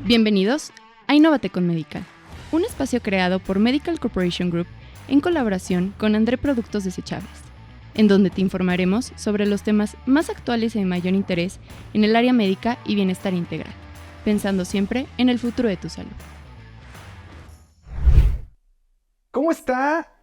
Bienvenidos a Innovate con Medical, un espacio creado por Medical Corporation Group en colaboración con André Productos Desechables, en donde te informaremos sobre los temas más actuales y de mayor interés en el área médica y bienestar integral, pensando siempre en el futuro de tu salud. ¿Cómo está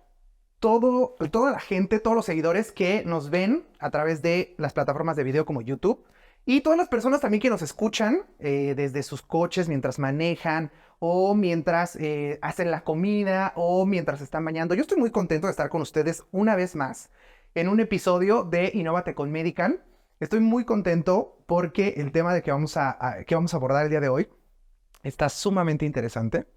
toda la gente, todos los seguidores que nos ven a través de las plataformas de video como YouTube? Y todas las personas también que nos escuchan desde sus coches mientras manejan o mientras hacen la comida o mientras están bañando. Yo estoy muy contento de estar con ustedes una vez más en un episodio de Innovate con Medical. Estoy muy contento porque el tema de que vamos a abordar el día de hoy está sumamente interesante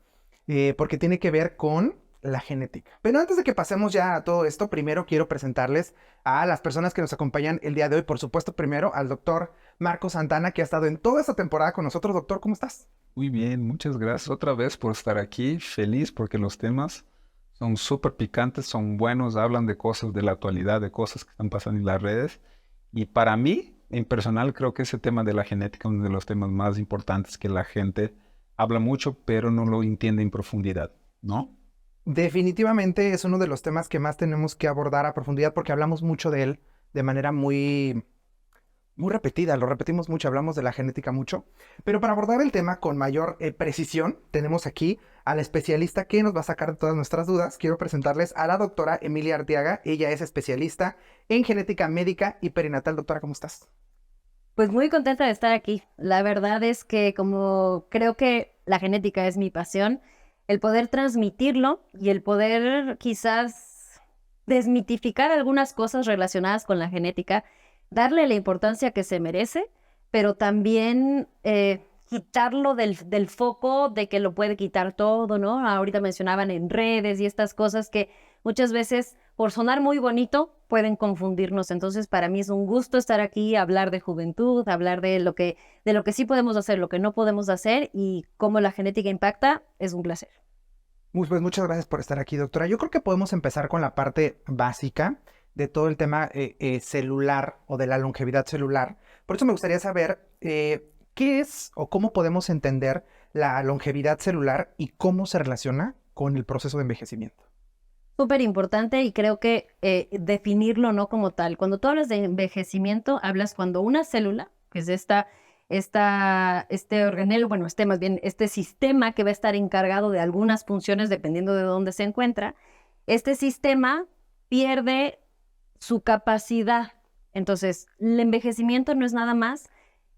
porque tiene que ver con la genética. Pero antes de que pasemos ya a todo esto, primero quiero presentarles a las personas que nos acompañan el día de hoy. Por supuesto, primero al doctor Marco Santana, que ha estado en toda esta temporada con nosotros. Doctor, ¿cómo estás? Muy bien, muchas gracias otra vez por estar aquí. Feliz porque los temas son súper picantes, son buenos, hablan de cosas de la actualidad, de cosas que están pasando en las redes. Y para mí, en personal, creo que ese tema de la genética es uno de los temas más importantes que la gente habla mucho, pero no lo entiende en profundidad, ¿no? Definitivamente es uno de los temas que más tenemos que abordar a profundidad porque hablamos mucho de él de manera muy repetida, lo repetimos mucho, hablamos de la genética mucho, pero para abordar el tema con mayor precisión, tenemos aquí a la especialista que nos va a sacar de todas nuestras dudas. Quiero presentarles a la doctora Emilia Arteaga. Ella es especialista en genética médica y perinatal. Doctora, ¿cómo estás? Pues muy contenta de estar aquí. La verdad es que como creo que la genética es mi pasión, el poder transmitirlo y el poder quizás desmitificar algunas cosas relacionadas con la genética, darle la importancia que se merece, pero también quitarlo del foco de que lo puede quitar todo, ¿no? Ahorita mencionaban en redes y estas cosas que muchas veces, por sonar muy bonito, pueden confundirnos. Entonces, para mí es un gusto estar aquí, hablar de juventud, hablar de lo que sí podemos hacer, lo que no podemos hacer y cómo la genética impacta. Es un placer. Pues muchas gracias por estar aquí, doctora. Yo creo que podemos empezar con la parte básica de todo el tema celular o de la longevidad celular. Por eso me gustaría saber qué es o cómo podemos entender la longevidad celular y cómo se relaciona con el proceso de envejecimiento. Súper importante y creo que definirlo no como tal. Cuando tú hablas de envejecimiento, hablas cuando una célula, que es este organelo, bueno, este sistema que va a estar encargado de algunas funciones dependiendo de dónde se encuentra, este sistema pierde su capacidad. Entonces, el envejecimiento no es nada más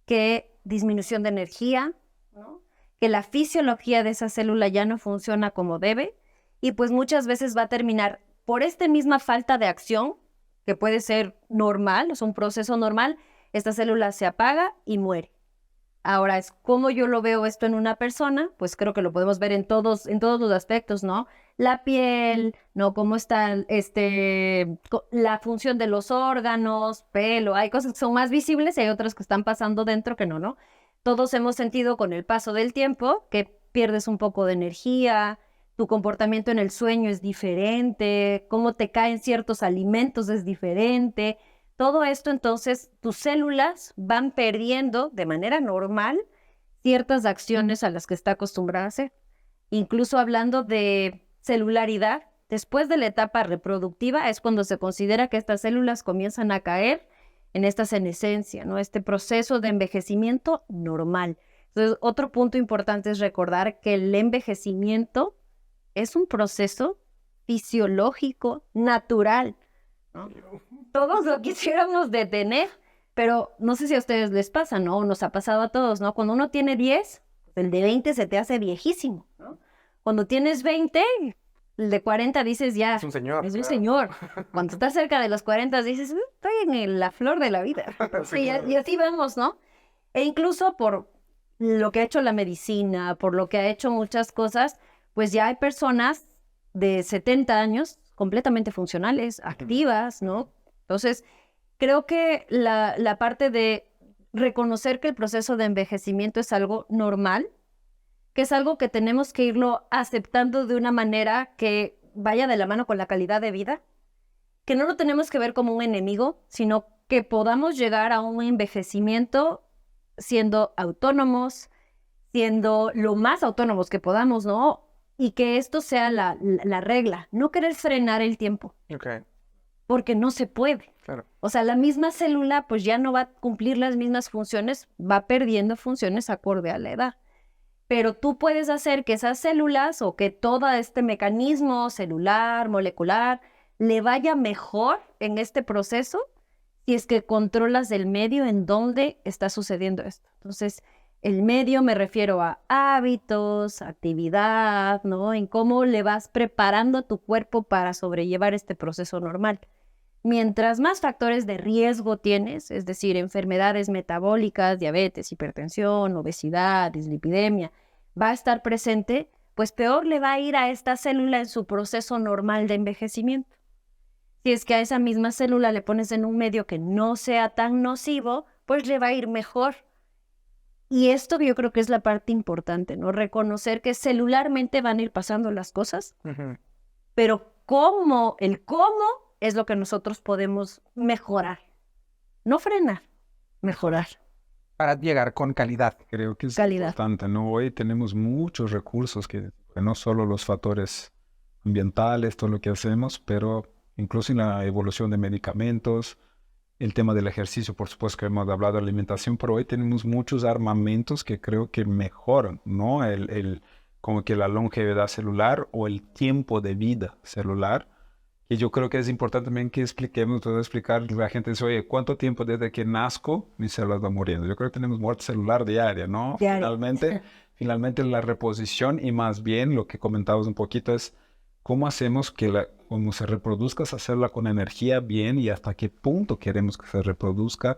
que disminución de energía, ¿no? Que la fisiología de esa célula ya no funciona como debe y pues muchas veces va a terminar por esta misma falta de acción, que puede ser normal, es un proceso normal, esta célula se apaga y muere. Ahora, es como yo lo veo esto en una persona, pues creo que lo podemos ver en todos los aspectos, ¿no? La piel, ¿no? Cómo está la función de los órganos, pelo, hay cosas que son más visibles y hay otras que están pasando dentro que no, ¿no? Todos hemos sentido con el paso del tiempo que pierdes un poco de energía, tu comportamiento en el sueño es diferente, cómo te caen ciertos alimentos es diferente. Todo esto, entonces, tus células van perdiendo de manera normal ciertas acciones a las que está acostumbrada a hacer. Incluso hablando de celularidad, después de la etapa reproductiva es cuando se considera que estas células comienzan a caer en esta senescencia, ¿no? Este proceso de envejecimiento normal. Entonces, otro punto importante es recordar que el envejecimiento es un proceso fisiológico, natural, ¿no? Todos lo quisiéramos detener, pero no sé si a ustedes les pasa, ¿no? Nos ha pasado a todos, ¿no? Cuando uno tiene 10, el de 20 se te hace viejísimo, ¿no? Cuando tienes 20, el de 40 dices ya... Es un señor. Es un señor. Cuando estás cerca de los 40 dices, estoy en la flor de la vida. Sí, y así vamos, ¿no? E incluso por lo que ha hecho la medicina, por lo que ha hecho muchas cosas, pues ya hay personas de 70 años completamente funcionales, activas, ¿no? Entonces, creo que la parte de reconocer que el proceso de envejecimiento es algo normal, que es algo que tenemos que irlo aceptando de una manera que vaya de la mano con la calidad de vida, que no lo tenemos que ver como un enemigo, sino que podamos llegar a un envejecimiento siendo autónomos, siendo lo más autónomos que podamos, ¿no? Y que esto sea la regla, no querer frenar el tiempo, Ok, porque no se puede. claro. O sea, la misma célula pues ya no va a cumplir las mismas funciones, va perdiendo funciones acorde a la edad. Pero tú puedes hacer que esas células o que todo este mecanismo celular, molecular, le vaya mejor en este proceso si es que controlas el medio en donde está sucediendo esto. Entonces, el medio me refiero a hábitos, actividad, ¿no? En cómo le vas preparando a tu cuerpo para sobrellevar este proceso normal. Mientras más factores de riesgo tienes, es decir, enfermedades metabólicas, diabetes, hipertensión, obesidad, dislipidemia, va a estar presente, pues peor le va a ir a esta célula en su proceso normal de envejecimiento. Si es que a esa misma célula le pones en un medio que no sea tan nocivo, pues le va a ir mejor. Y esto yo creo que es la parte importante, ¿no? Reconocer que celularmente van a ir pasando las cosas, pero el cómo es lo que nosotros podemos mejorar. No frenar, mejorar. Para llegar con calidad. Creo que es Calidad. importante, ¿no? Hoy tenemos muchos recursos que no solo los factores ambientales, todo lo que hacemos, pero incluso en la evolución de medicamentos, el tema del ejercicio, por supuesto que hemos hablado de alimentación, pero hoy tenemos muchos armamentos que creo que mejoran, ¿no? Como que la longevidad celular o el tiempo de vida celular. Y yo creo que es importante también que expliquemos, todo explicar, la gente dice, oye, ¿cuánto tiempo desde que nazco mis células van muriendo? Yo creo que tenemos muerte celular diaria, ¿no? Diaria. Finalmente la reposición y más bien lo que comentabas un poquito es cómo hacemos que como se reproduzca esa célula con energía bien y hasta qué punto queremos que se reproduzca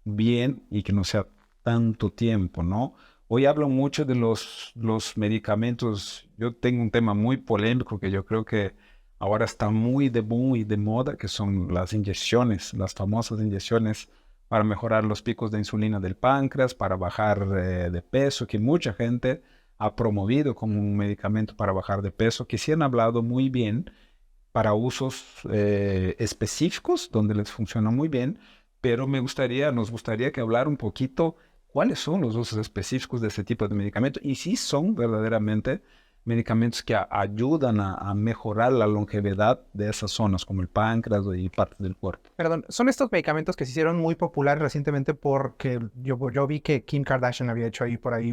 bien y que no sea tanto tiempo, ¿no? Hoy hablo mucho de los medicamentos. Yo tengo un tema muy polémico que yo creo que ahora está muy de boom y de moda, que son las inyecciones, las famosas inyecciones para mejorar los picos de insulina del páncreas, para bajar de peso, que mucha gente ha promovido como un medicamento para bajar de peso, que sí han hablado muy bien para usos específicos, donde les funciona muy bien, pero nos gustaría que hablar un poquito cuáles son los usos específicos de este tipo de medicamentos y si son verdaderamente medicamentos que ayudan a mejorar la longevidad de esas zonas, como el páncreas y partes del cuerpo. Perdón, son estos medicamentos que se hicieron muy populares recientemente porque yo vi que Kim Kardashian había hecho ahí por ahí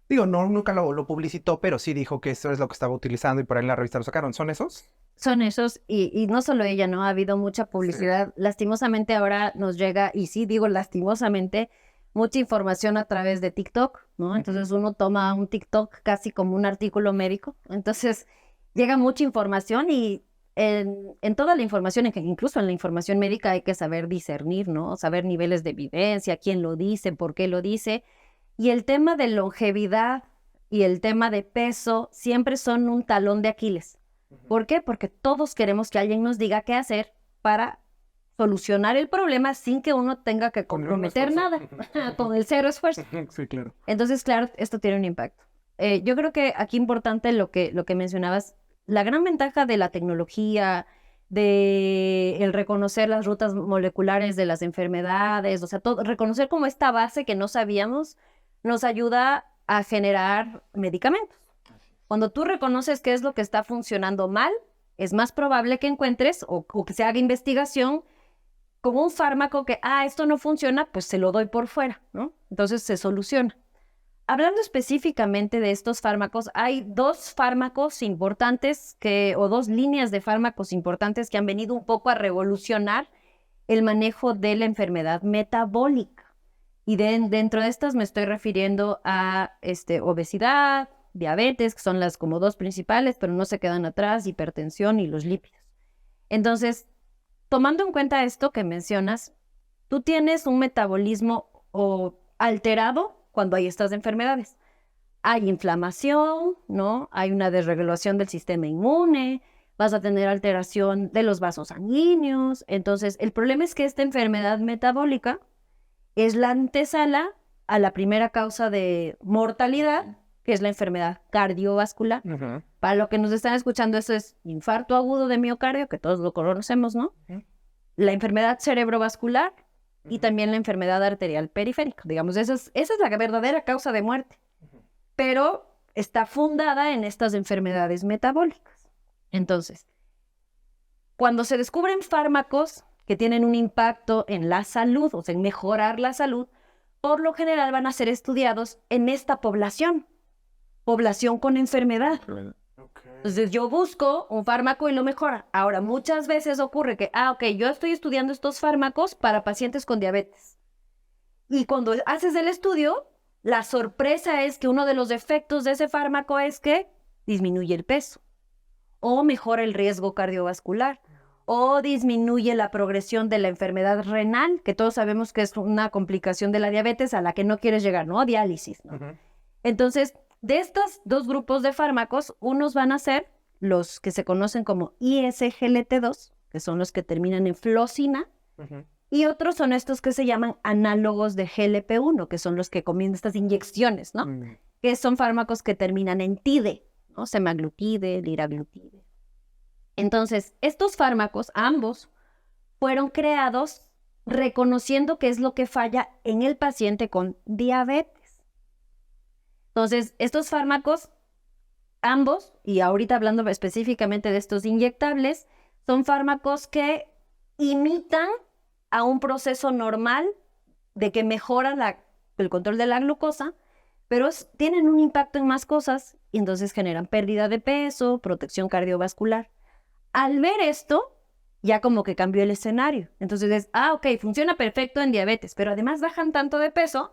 nunca lo publicitó, pero sí dijo que eso es lo que estaba utilizando y por ahí en la revista lo sacaron. ¿Son esos? Son esos, y no solo ella, ¿no? Ha habido mucha publicidad. Sí. Lastimosamente ahora nos llega, y sí digo lastimosamente, mucha información a través de TikTok, ¿no? Entonces uno toma un TikTok casi como un artículo médico. Entonces llega mucha información y en toda la información, incluso en la información médica hay que saber discernir, ¿no? Saber niveles de evidencia, quién lo dice, por qué lo dice. Y el tema de longevidad y el tema de peso siempre son un talón de Aquiles. ¿Por qué? Porque todos queremos que alguien nos diga qué hacer para solucionar el problema sin que uno tenga que comprometer nada, con el cero esfuerzo. Sí, claro. Entonces, claro, esto tiene un impacto. Yo creo que aquí importante lo que mencionabas, la gran ventaja de la tecnología, de el reconocer las rutas moleculares de las enfermedades, o sea, reconocer como esta base que no sabíamos, nos ayuda a generar medicamentos. Cuando tú reconoces qué es lo que está funcionando mal, es más probable que encuentres o que se haga investigación con un fármaco que, esto no funciona, pues se lo doy por fuera, ¿no? Entonces se soluciona. Hablando específicamente de estos fármacos, hay dos fármacos importantes o dos líneas de fármacos importantes que han venido un poco a revolucionar el manejo de la enfermedad metabólica. Y dentro de estas me estoy refiriendo a obesidad, diabetes, que son las como dos principales, pero no se quedan atrás, hipertensión y los lípidos. Entonces, tomando en cuenta esto que mencionas, tú tienes un metabolismo alterado cuando hay estas enfermedades. Hay inflamación, ¿no? Hay una desregulación del sistema inmune, vas a tener alteración de los vasos sanguíneos. Entonces, el problema es que esta enfermedad metabólica es la antesala a la primera causa de mortalidad, que es la enfermedad cardiovascular. Uh-huh. Para los que nos están escuchando, eso es infarto agudo de miocardio, que todos lo conocemos, ¿no? Uh-huh. La enfermedad cerebrovascular y también la enfermedad arterial periférica. Digamos, esa es la verdadera causa de muerte. Uh-huh. pero está fundada en estas enfermedades metabólicas. Entonces, cuando se descubren fármacos que tienen un impacto en la salud, o sea, en mejorar la salud, por lo general van a ser estudiados en esta población con enfermedad. Entonces yo busco un fármaco y lo mejora. Ahora, muchas veces ocurre que, yo estoy estudiando estos fármacos para pacientes con diabetes. Y cuando haces el estudio, la sorpresa es que uno de los efectos de ese fármaco es que disminuye el peso, o mejora el riesgo cardiovascular, o disminuye la progresión de la enfermedad renal, que todos sabemos que es una complicación de la diabetes a la que no quieres llegar, ¿no? Diálisis, ¿no? Ujú. Entonces, de estos dos grupos de fármacos, unos van a ser los que se conocen como ISGLT2, que son los que terminan en flocina, Ujú. y otros son estos que se llaman análogos de GLP-1, que son los que comienzan estas inyecciones, ¿no? Que son fármacos que terminan en TIDE, ¿no? Semaglutide, liraglutide. Entonces, estos fármacos, ambos, fueron creados reconociendo qué es lo que falla en el paciente con diabetes. Entonces, estos fármacos, ambos, y ahorita hablando específicamente de estos inyectables, son fármacos que imitan a un proceso normal de que mejora el control de la glucosa, pero tienen un impacto en más cosas y entonces generan pérdida de peso, protección cardiovascular. Al ver esto, ya como que cambió el escenario. Entonces es, funciona perfecto en diabetes, pero además bajan tanto de peso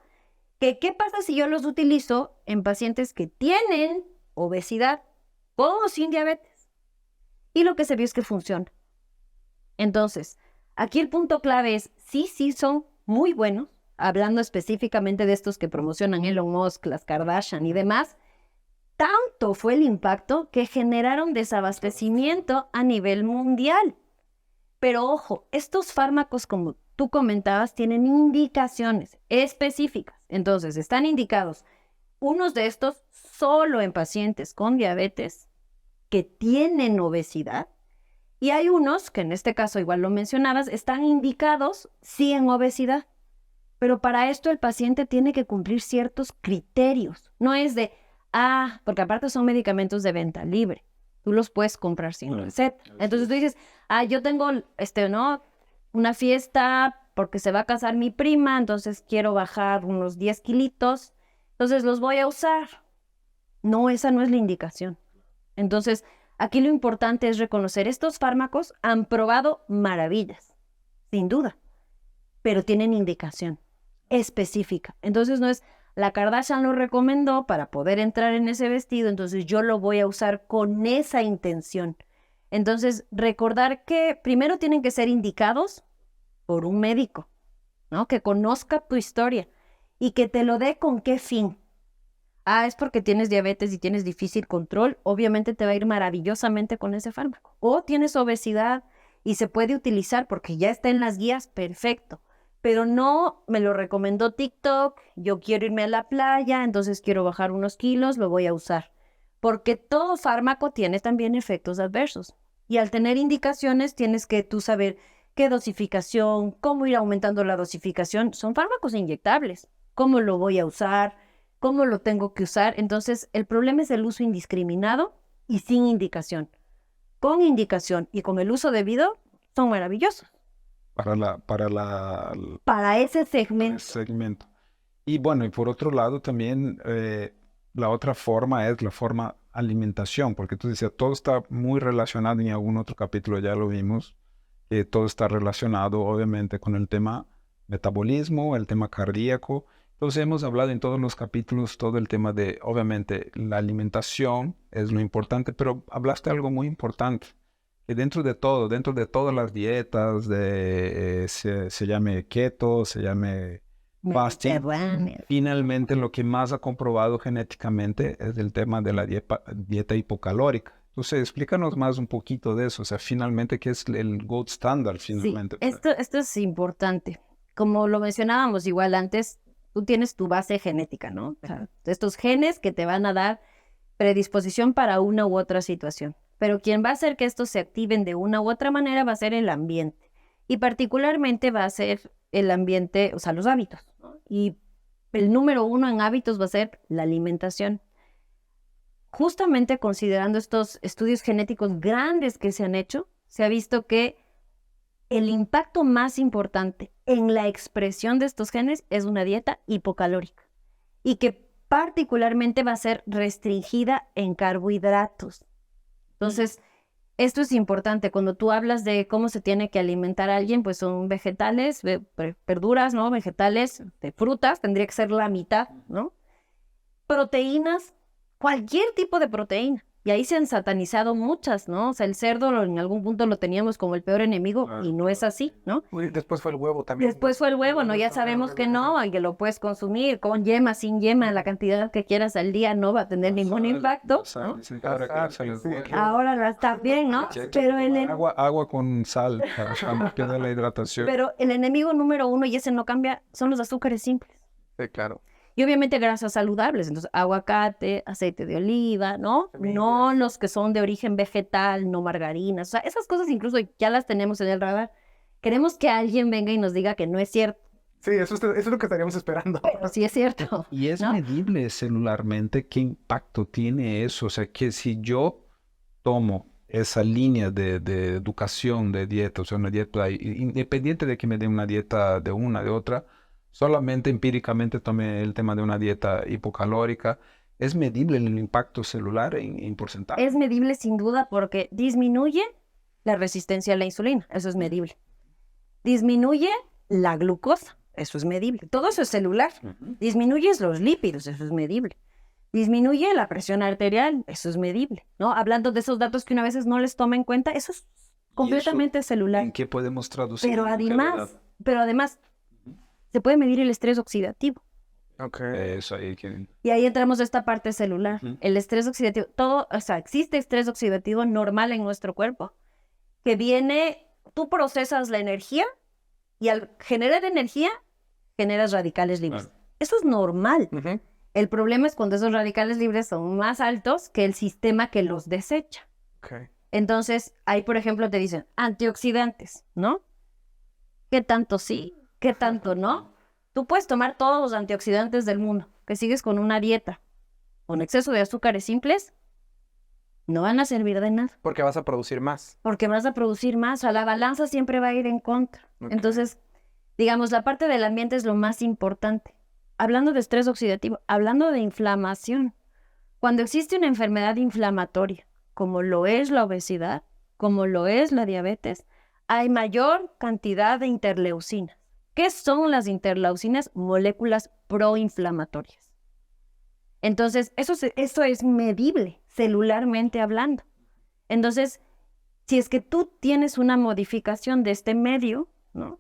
que ¿qué pasa si yo los utilizo en pacientes que tienen obesidad con o sin diabetes? Y lo que se vio es que funciona. Entonces, aquí el punto clave es, sí son muy buenos, hablando específicamente de estos que promocionan Elon Musk, las Kardashian y demás. Tanto fue el impacto que generaron desabastecimiento a nivel mundial. Pero ojo, estos fármacos, como tú comentabas, tienen indicaciones específicas. Entonces, están indicados unos de estos solo en pacientes con diabetes que tienen obesidad. Y hay unos, que en este caso igual lo mencionabas, están indicados sí en obesidad. Pero para esto el paciente tiene que cumplir ciertos criterios. No es de, porque aparte son medicamentos de venta libre. Tú los puedes comprar sin receta. Entonces tú dices, yo tengo, una fiesta porque se va a casar mi prima, entonces quiero bajar unos 10 kilitos, entonces los voy a usar. No, esa no es la indicación. Entonces, aquí lo importante es reconocer, estos fármacos han probado maravillas, sin duda, pero tienen indicación específica. Entonces no es, la Kardashian lo recomendó para poder entrar en ese vestido, entonces yo lo voy a usar con esa intención. Entonces, recordar que primero tienen que ser indicados por un médico, ¿no? Que conozca tu historia y que te lo dé con qué fin. Es porque tienes diabetes y tienes difícil control, obviamente te va a ir maravillosamente con ese fármaco. O tienes obesidad y se puede utilizar porque ya está en las guías, perfecto. Pero no me lo recomendó TikTok, yo quiero irme a la playa, entonces quiero bajar unos kilos, lo voy a usar. Porque todo fármaco tiene también efectos adversos. Y al tener indicaciones tienes que tú saber qué dosificación, cómo ir aumentando la dosificación. Son fármacos inyectables. ¿Cómo lo voy a usar? ¿Cómo lo tengo que usar? Entonces, el problema es el uso indiscriminado y sin indicación. Con indicación y con el uso debido, son maravillosos. Para ese segmento. Y bueno, y por otro lado también la otra forma es la forma alimentación, porque tú decías, todo está muy relacionado, en algún otro capítulo ya lo vimos, que todo está relacionado obviamente con el tema metabolismo, el tema cardíaco. Entonces hemos hablado en todos los capítulos todo el tema de, obviamente, la alimentación es lo importante, pero hablaste algo muy importante, que dentro de todas las dietas, se llame keto, se llame fasting, finalmente lo que más ha comprobado genéticamente es el tema de la dieta hipocalórica. Entonces, explícanos más un poquito de eso, o sea, finalmente, ¿qué es el gold standard finalmente? Sí, esto es importante. Como lo mencionábamos igual antes, tú tienes tu base genética, ¿no? O sea, estos genes que te van a dar predisposición para una u otra situación. Pero quien va a hacer que estos se activen de una u otra manera va a ser el ambiente. Y particularmente va a ser el ambiente, o sea, los hábitos, ¿no? Y el número uno en hábitos va a ser la alimentación. justamente considerando estos estudios genéticos grandes que se han hecho, se ha visto que el impacto más importante en la expresión de estos genes es una dieta hipocalórica y que particularmente va a ser restringida en carbohidratos. Entonces, esto es importante. Cuando tú hablas de cómo se tiene que alimentar a alguien, pues son vegetales, verduras, ¿no? Vegetales, de frutas, tendría que ser la mitad, ¿no? Proteínas, cualquier tipo de proteína. Y ahí se han satanizado muchas, ¿no? O sea, el cerdo en algún punto lo teníamos como el peor enemigo y no es así, ¿no? Uy, después fue el huevo también. Después fue el huevo, ¿no? Ya sabemos que no, y que lo puedes consumir con yema, sin yema, la cantidad que quieras al día no va a tener ningún impacto, ¿no? Ahora no está bien, ¿no? Pero Agua con sal para que la hidratación. pero el enemigo número uno, y ese no cambia, son los azúcares simples. Sí, claro. Y obviamente grasas saludables, entonces aguacate, aceite de oliva, ¿no? Semillas. No los que son de origen vegetal, no margarinas, o sea, esas cosas incluso ya las tenemos en el radar. Queremos que alguien venga y nos diga que no es cierto, Sí, eso es lo que estaríamos esperando. pero sí es cierto. Y es ¿no? medible celularmente qué impacto tiene eso. O sea, que si yo tomo esa línea de educación, de dieta, o sea, una dieta, independiente de que me den una dieta de una, de otra, solamente empíricamente tome el tema de una dieta hipocalórica, es medible el impacto celular en porcentaje. Es medible sin duda porque disminuye la resistencia a la insulina, eso es medible. Disminuye la glucosa, eso es medible. Todo eso es celular. Disminuyes los lípidos, eso es medible. Disminuye la presión arterial, eso es medible, ¿no? Hablando de esos datos que una vez no les toma en cuenta, eso es completamente celular. ¿En qué podemos traducir? Pero en realidad? además, se puede medir el estrés oxidativo. Ok. Eso ahí que... Y ahí entramos a esta parte celular. Ujú. El estrés oxidativo, o sea, existe estrés oxidativo normal en nuestro cuerpo, que viene, tú procesas la energía y al generar energía, generas radicales libres. Claro. Eso es normal. Ujú. El problema es cuando esos radicales libres son más altos que el sistema que los desecha. Ok. Entonces, ahí, por ejemplo, te dicen antioxidantes, ¿no? ¿Qué tanto sí? ¿Qué tanto no? Tú puedes tomar todos los antioxidantes del mundo, que sigues con una dieta con exceso de azúcares simples, no van a servir de nada, Porque vas a producir más. porque vas a producir más, o sea, la balanza siempre va a ir en contra. Ok. Entonces, digamos, la parte del ambiente es lo más importante. Hablando de estrés oxidativo, hablando de inflamación, cuando existe una enfermedad inflamatoria, como lo es la obesidad, como lo es la diabetes, hay mayor cantidad de interleucinas. ¿Qué son las interleucinas? Moléculas proinflamatorias. Entonces, eso es medible, celularmente hablando. Entonces, si es que tú tienes una modificación de este medio, ¿no?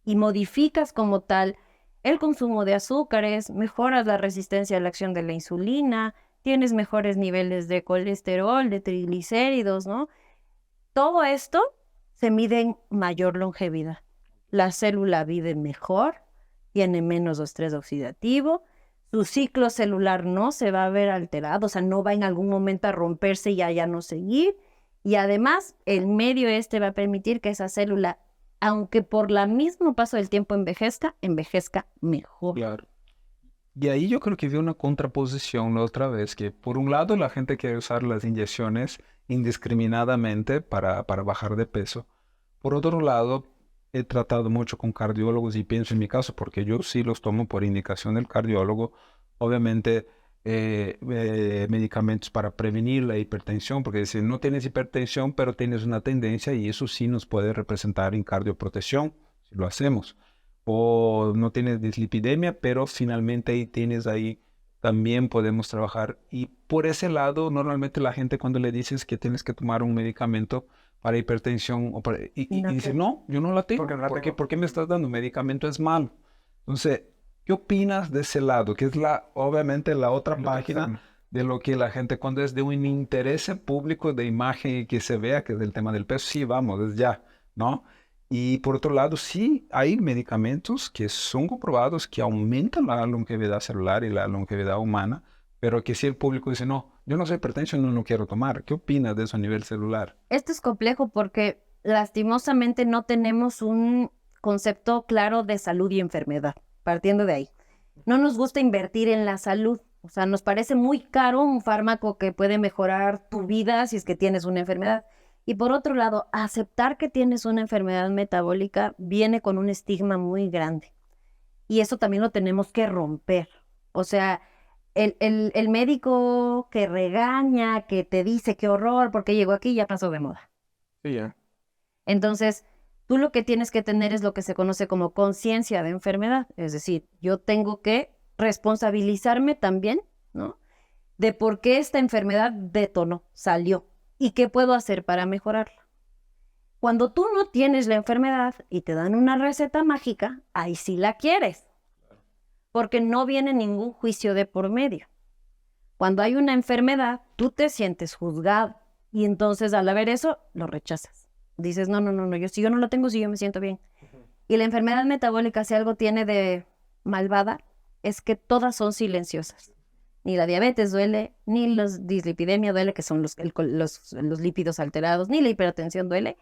Y modificas como tal el consumo de azúcares, mejoras la resistencia a la acción de la insulina, tienes mejores niveles de colesterol, de triglicéridos, ¿no? Todo esto se mide en mayor longevidad. La célula vive mejor, tiene menos estrés oxidativo, su ciclo celular no se va a ver alterado, o sea, no va en algún momento a romperse y a ya no seguir. Y además, el medio va a permitir que esa célula, aunque por el mismo paso del tiempo envejezca mejor. Claro. Y ahí yo creo que vi una contraposición la otra vez, que por un lado la gente quiere usar las inyecciones indiscriminadamente para bajar de peso. Por otro lado, he tratado mucho con cardiólogos y pienso en mi caso, porque yo sí los tomo por indicación del cardiólogo, obviamente medicamentos para prevenir la hipertensión, porque si no tienes hipertensión, pero tienes una tendencia y eso sí nos puede representar en cardioprotección, si lo hacemos. O no tienes dislipidemia, pero finalmente ahí también podemos trabajar. Y por ese lado, normalmente la gente cuando le dices que tienes que tomar un medicamento para hipertensión y No dice, te- no, yo no la tengo. Porque no la tengo. ¿Por qué me estás dando? Un medicamento es malo. Entonces, ¿qué opinas de ese lado? Que es obviamente la otra página de lo que la gente cuando es de un interés público de imagen y que se vea que es el tema del peso, sí, vamos, es ya, ¿no? Y por otro lado, sí, hay medicamentos que son comprobados que aumentan la longevidad celular y la longevidad humana, pero que si el público dice, no, yo no soy hipertenso, no lo quiero tomar. ¿Qué opinas de eso a nivel celular? Esto es complejo porque lastimosamente no tenemos un concepto claro de salud y enfermedad, partiendo de ahí. No nos gusta invertir en la salud, O sea, nos parece muy caro un fármaco que puede mejorar tu vida si es que tienes una enfermedad. Y por otro lado, aceptar que tienes una enfermedad metabólica viene con un estigma muy grande. Y eso también lo tenemos que romper. O sea, el médico que regaña, que te dice qué horror, porque llegó aquí, ya pasó de moda. Sí, ya. Entonces, tú lo que tienes que tener es lo que se conoce como conciencia de enfermedad. Es decir, yo tengo que responsabilizarme también, ¿no? De por qué esta enfermedad detonó, salió, y qué puedo hacer para mejorarla. Cuando tú no tienes la enfermedad y te dan una receta mágica, ahí sí la quieres, porque no viene ningún juicio de por medio. Cuando hay una enfermedad, tú te sientes juzgado y entonces al ver eso, lo rechazas. Dices, no, si yo no lo tengo, si yo me siento bien. Y la enfermedad metabólica, si algo tiene de malvada, es que todas son silenciosas. Ni la diabetes duele, ni la dislipidemia duele, que son los lípidos alterados, ni la hipertensión duele.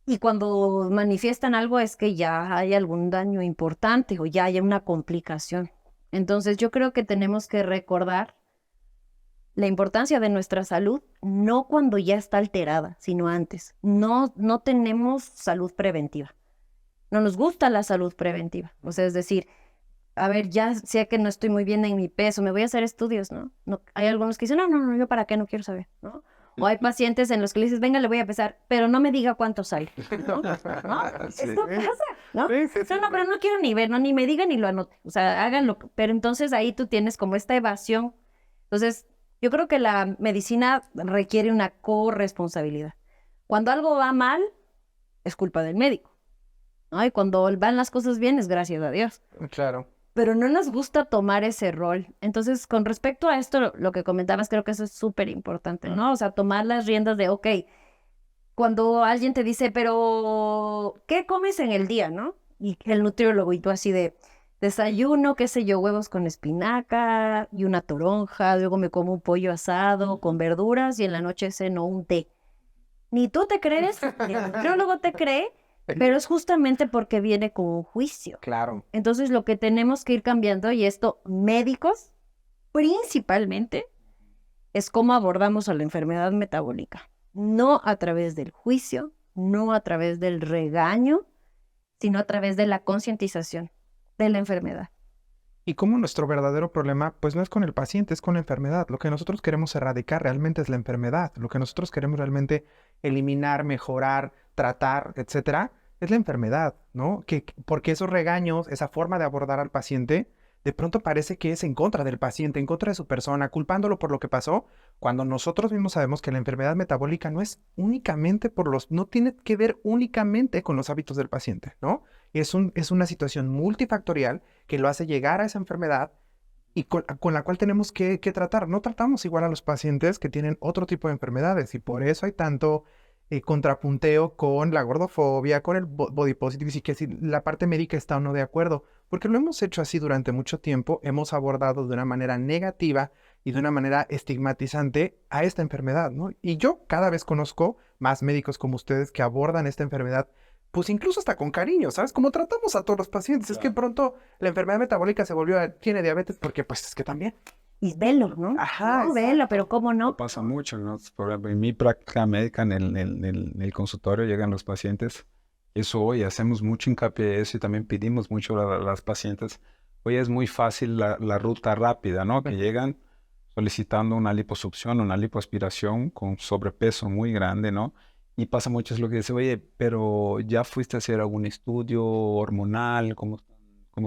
Y cuando manifiestan algo es que ya hay algún daño importante o ya hay una complicación. Entonces yo creo que tenemos que recordar la importancia de nuestra salud, no cuando ya está alterada, sino antes. No tenemos salud preventiva. No nos gusta la salud preventiva. O sea, es decir, a ver, ya sé que no estoy muy bien en mi peso, me voy a hacer estudios, ¿no? Hay algunos que dicen, no, yo para qué, no quiero saber, ¿no? O hay pacientes en los que le dices, venga, le voy a pesar, pero no me diga cuántos hay, ¿no? Sí. Esto pasa, ¿no? Sí. No, pero no quiero ni ver, no, ni me diga ni lo anote. O sea, háganlo. Pero entonces ahí tú tienes como esta evasión. Entonces, yo creo que la medicina requiere una corresponsabilidad. Cuando algo va mal, es culpa del médico, ¿no? Y cuando van las cosas bien, es gracias a Dios. Claro. Pero no nos gusta tomar ese rol. Entonces, con respecto a esto, lo que comentabas, creo que eso es súper importante, ¿no? O sea, tomar las riendas de, ok, cuando alguien te dice, pero, ¿qué comes en el día, no? Y el nutriólogo, y tú así de, desayuno, qué sé yo, huevos con espinaca y una toronja, luego me como un pollo asado con verduras y en la noche ceno un té. Ni tú te crees, ni el nutriólogo te cree, pero es justamente porque viene con un juicio. Claro. Entonces, lo que tenemos que ir cambiando, y esto médicos principalmente, es cómo abordamos a la enfermedad metabólica. No a través del juicio, no a través del regaño, sino a través de la concientización de la enfermedad. Y como nuestro verdadero problema, pues no es con el paciente, es con la enfermedad. Lo que nosotros queremos erradicar realmente es la enfermedad. Lo que nosotros queremos realmente eliminar, mejorar, tratar, etcétera, es la enfermedad, ¿no? Porque esos regaños, esa forma de abordar al paciente, de pronto parece que es en contra del paciente, en contra de su persona, culpándolo por lo que pasó, cuando nosotros mismos sabemos que la enfermedad metabólica no es únicamente no tiene que ver únicamente con los hábitos del paciente, ¿no? Es una situación multifactorial que lo hace llegar a esa enfermedad y con la cual tenemos que tratar. No tratamos igual a los pacientes que tienen otro tipo de enfermedades y por eso hay tanto contrapunteo con la gordofobia, con el body positive y que si la parte médica está o no de acuerdo, porque lo hemos hecho así durante mucho tiempo, hemos abordado de una manera negativa y de una manera estigmatizante a esta enfermedad, ¿no? Y yo cada vez conozco más médicos como ustedes que abordan esta enfermedad pues incluso hasta con cariño, ¿sabes? Como tratamos a todos los pacientes. Claro. Es que pronto la enfermedad metabólica se tiene diabetes porque pues es que también. Y velo, ¿no? Ajá. No, velo, pero ¿cómo no? Pasa mucho, ¿no? Por ejemplo, en mi práctica médica, en el consultorio llegan los pacientes. Eso hoy hacemos mucho hincapié en eso y también pedimos mucho a las pacientes. Hoy es muy fácil la ruta rápida, ¿no? Que llegan solicitando una liposucción, una lipoaspiración con sobrepeso muy grande, ¿no? Y pasa mucho es lo que dice, oye, pero ¿ya fuiste a hacer algún estudio hormonal? ¿Cómo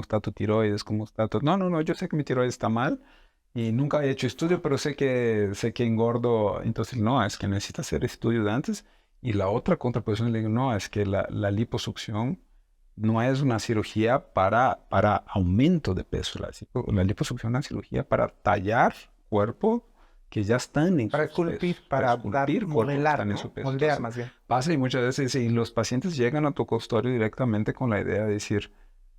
está tu tiroides? ¿Cómo está tu...? No, yo sé que mi tiroides está mal y nunca he hecho estudio, pero sé que engordo. Entonces, no, es que necesitas hacer estudios antes. Y la otra contraposición le digo, no, es que la liposucción no es una cirugía para aumento de peso. La liposucción es una cirugía para tallar cuerpo que ya están en para esculpir, para modelar, ¿no? Moldear más bien. Pasa y muchas veces y los pacientes llegan a tu consultorio directamente con la idea de decir,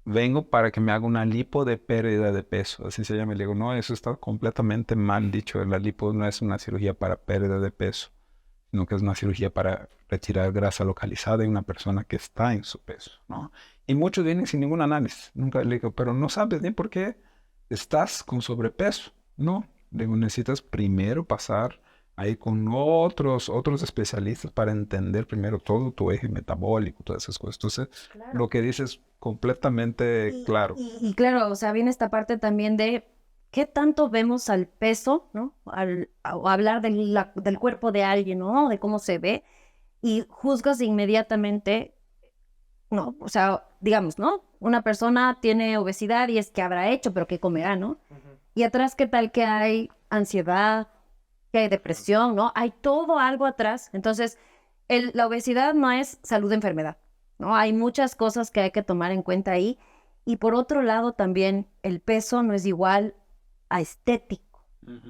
vengo para que me haga una lipo de pérdida de peso. Así se llama. Y le digo, no, eso está completamente mal dicho. La lipo no es una cirugía para pérdida de peso, sino que es una cirugía para retirar grasa localizada en una persona que está en su peso, ¿no? Y muchos vienen sin ningún análisis. Nunca le digo, pero no sabes ni por qué estás con sobrepeso. No, digo, necesitas primero pasar ahí con otros especialistas para entender primero todo tu eje metabólico, todas esas cosas. Entonces, lo que dices completamente claro. Y claro, o sea, viene esta parte también de qué tanto vemos al peso, ¿no? O hablar del cuerpo de alguien, ¿no? De cómo se ve, y juzgas inmediatamente, ¿no? O sea, digamos, ¿no? Una persona tiene obesidad y es que habrá hecho, pero ¿qué comerá, no? Y atrás, ¿qué tal que hay ansiedad, que hay depresión, ¿no? Hay todo algo atrás. Entonces, la obesidad no es salud-enfermedad, ¿no? Hay muchas cosas que hay que tomar en cuenta ahí. Y por otro lado, también el peso no es igual a estético.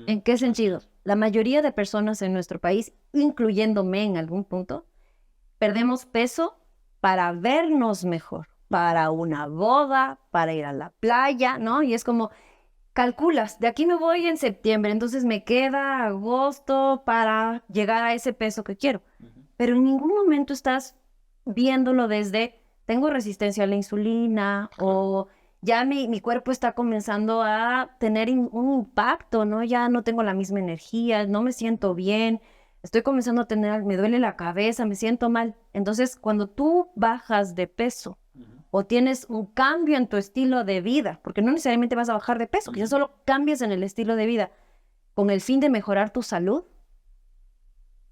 ¿En qué sentido? La mayoría de personas en nuestro país, incluyéndome en algún punto, perdemos peso para vernos mejor, para una boda, para ir a la playa, ¿no? Y es como, calculas, de aquí me voy en septiembre, entonces me queda agosto para llegar a ese peso que quiero. Pero en ningún momento estás viéndolo desde, tengo resistencia a la insulina o ya mi cuerpo está comenzando a tener un impacto, ¿no? Ya no tengo la misma energía, no me siento bien, estoy comenzando a tener, me duele la cabeza, me siento mal. Entonces, cuando tú bajas de peso o tienes un cambio en tu estilo de vida, porque no necesariamente vas a bajar de peso, quizás solo cambies en el estilo de vida con el fin de mejorar tu salud,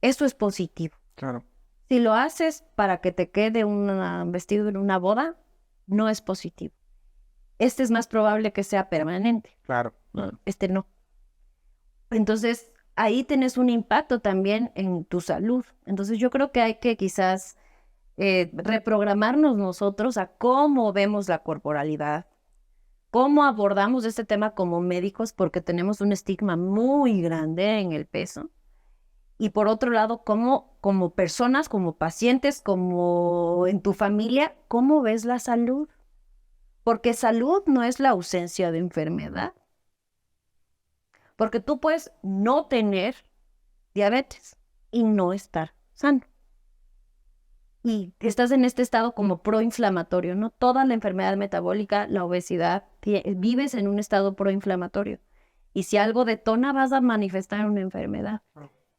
eso es positivo. Claro. Si lo haces para que te quede un vestido en una boda, no es positivo. Este es más probable que sea permanente. Claro. Este no. Entonces, ahí tienes un impacto también en tu salud. Entonces, yo creo que hay que quizás reprogramarnos nosotros a cómo vemos la corporalidad, cómo abordamos este tema como médicos, porque tenemos un estigma muy grande en el peso. Y por otro lado, como personas, como pacientes, como en tu familia, ¿cómo ves la salud? Porque salud no es la ausencia de enfermedad. Porque tú puedes no tener diabetes y no estar sano. Y estás en este estado como proinflamatorio, ¿no? Toda la enfermedad metabólica, la obesidad, vives en un estado proinflamatorio. Y si algo detona, vas a manifestar una enfermedad.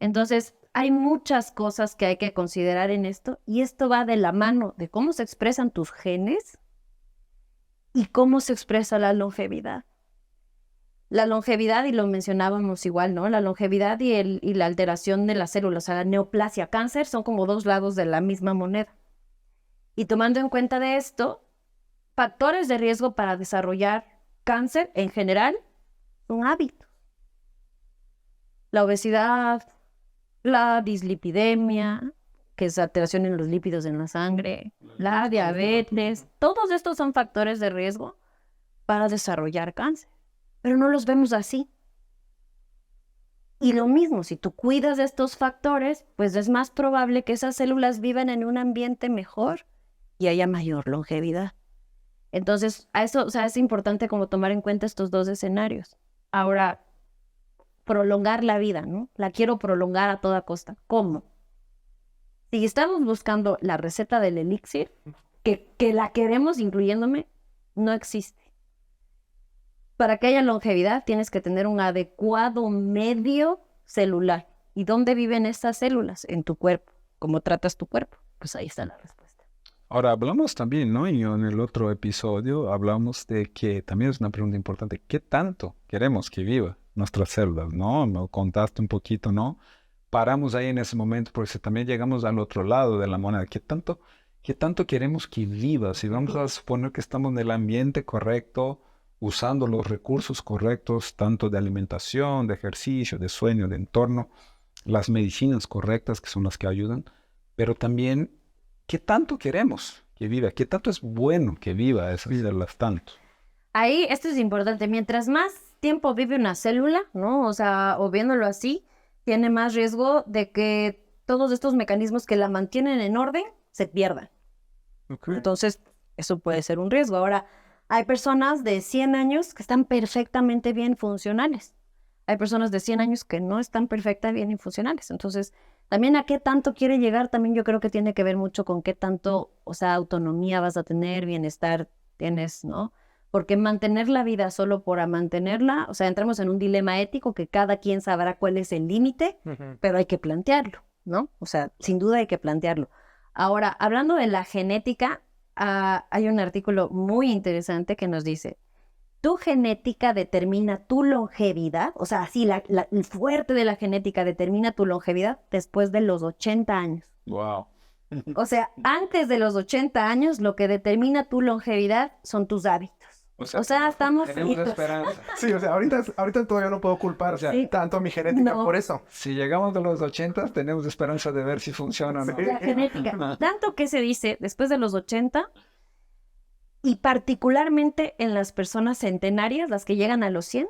Entonces, hay muchas cosas que hay que considerar en esto, y esto va de la mano de cómo se expresan tus genes y cómo se expresa la longevidad. La longevidad, y lo mencionábamos igual, ¿no? La longevidad y la alteración de las células, o sea, la neoplasia, cáncer, son como dos lados de la misma moneda. Y tomando en cuenta de esto, factores de riesgo para desarrollar cáncer en general son hábitos. La obesidad, la dislipidemia, que es alteración en los lípidos en la sangre, la diabetes, todos estos son factores de riesgo para desarrollar cáncer, pero no los vemos así. Y lo mismo, si tú cuidas de estos factores, pues es más probable que esas células vivan en un ambiente mejor y haya mayor longevidad. Entonces, a eso, o sea, es importante como tomar en cuenta estos dos escenarios. Ahora, prolongar la vida, ¿no? La quiero prolongar a toda costa. ¿Cómo? Si estamos buscando la receta del elixir, que la queremos incluyéndome, no existe. Para que haya longevidad, tienes que tener un adecuado medio celular. ¿Y dónde viven estas células? En tu cuerpo. ¿Cómo tratas tu cuerpo? Pues ahí está la respuesta. Ahora, hablamos también, ¿no? Y en el otro episodio hablamos de que también es una pregunta importante. ¿Qué tanto queremos que viva nuestras células, no? Me contaste un poquito, ¿no? Paramos ahí en ese momento porque también llegamos al otro lado de la moneda. ¿Qué tanto queremos que viva? Si vamos a suponer que estamos en el ambiente correcto, usando los recursos correctos, tanto de alimentación, de ejercicio, de sueño, de entorno, las medicinas correctas que son las que ayudan, pero también, ¿qué tanto queremos que viva? ¿Qué tanto es bueno que viva esas células tanto? Ahí, esto es importante. Mientras más tiempo vive una célula, ¿no? O sea, o viéndolo así, tiene más riesgo de que todos estos mecanismos que la mantienen en orden se pierdan. Okay. Entonces, eso puede ser un riesgo. Ahora, hay personas de 100 años que están perfectamente bien funcionales. Hay personas de 100 años que no están perfectamente bien funcionales. Entonces, también a qué tanto quiere llegar, también yo creo que tiene que ver mucho con qué tanto, o sea, autonomía vas a tener, bienestar tienes, ¿no? porque mantener la vida solo por mantenerla, o sea, entramos en un dilema ético que cada quien sabrá cuál es el límite, pero hay que plantearlo, ¿no? O sea, sin duda hay que plantearlo. Ahora, hablando de la genética, hay un artículo muy interesante que nos dice, tu genética determina tu longevidad, o sea, así el fuerte de la genética determina tu longevidad después de los 80 años. Wow. O sea, antes de los 80 años, lo que determina tu longevidad son tus hábitos. O sea, estamos tenemos fritos. esperanza. Sí, o sea, ahorita todavía no puedo culpar Sí. tanto a mi genética No. por eso. Si llegamos a los 80, tenemos esperanza de ver si funciona o no. La genética. Tanto que se dice, después de los 80, y particularmente en las personas centenarias, las que llegan a los 100,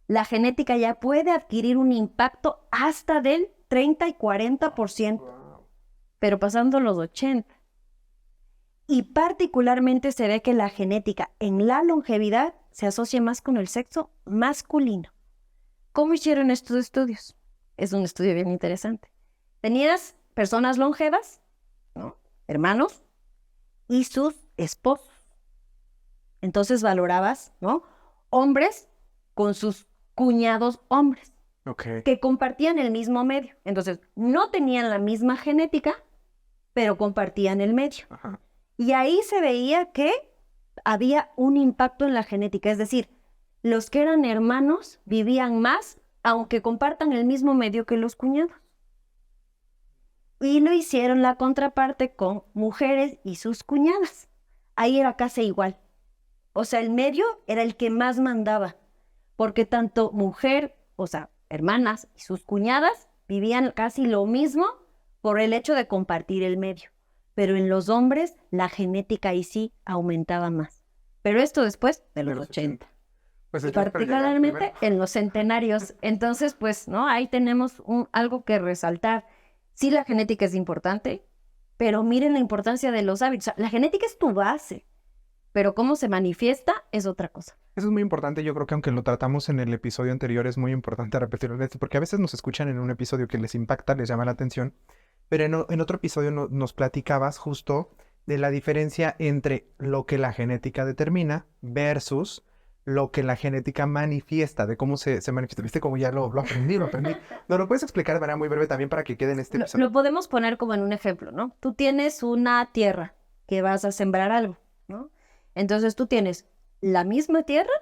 la genética ya puede adquirir un impacto hasta del 30 y 40%, pero pasando los 80. Y particularmente se ve que la genética en la longevidad se asocia más con el sexo masculino. ¿Cómo hicieron estos estudios? Es un estudio bien interesante. Tenías personas longevas, ¿no? Hermanos, y sus esposos. Entonces valorabas, ¿no? Hombres con sus cuñados hombres, Ok. que compartían el mismo medio. Entonces, no tenían la misma genética, pero compartían el medio. Ajá. Y ahí se veía que había un impacto en la genética. Es decir, los que eran hermanos vivían más, aunque compartan el mismo medio que los cuñados. Y lo hicieron la contraparte con mujeres y sus cuñadas. Ahí era casi igual. O sea, el medio era el que más mandaba, porque tanto mujer, o sea, hermanas y sus cuñadas vivían casi lo mismo por el hecho de compartir el medio. Pero en los hombres la genética ahí sí aumentaba más. Pero esto después de los 80. Pues Y yo espero llegar particularmente primero. en los centenarios. Entonces, pues, ¿no? Ahí tenemos algo que resaltar. Sí, la genética es importante, pero miren la importancia de los hábitos. O sea, la genética es tu base, pero cómo se manifiesta es otra cosa. Eso es muy importante, yo creo que aunque lo tratamos en el episodio anterior, es muy importante repetirlo, porque a veces nos escuchan en un episodio que les impacta, les llama la atención, pero en otro episodio nos platicabas justo de la diferencia entre lo que la genética determina versus lo que la genética manifiesta, de cómo se manifiesta. ¿Viste cómo ya lo aprendí, lo aprendí? ¿No lo puedes explicar de manera muy breve también para que quede en este episodio? Lo podemos poner como en un ejemplo, ¿no? Tú tienes una tierra que vas a sembrar algo, ¿no? Entonces tú tienes la misma tierra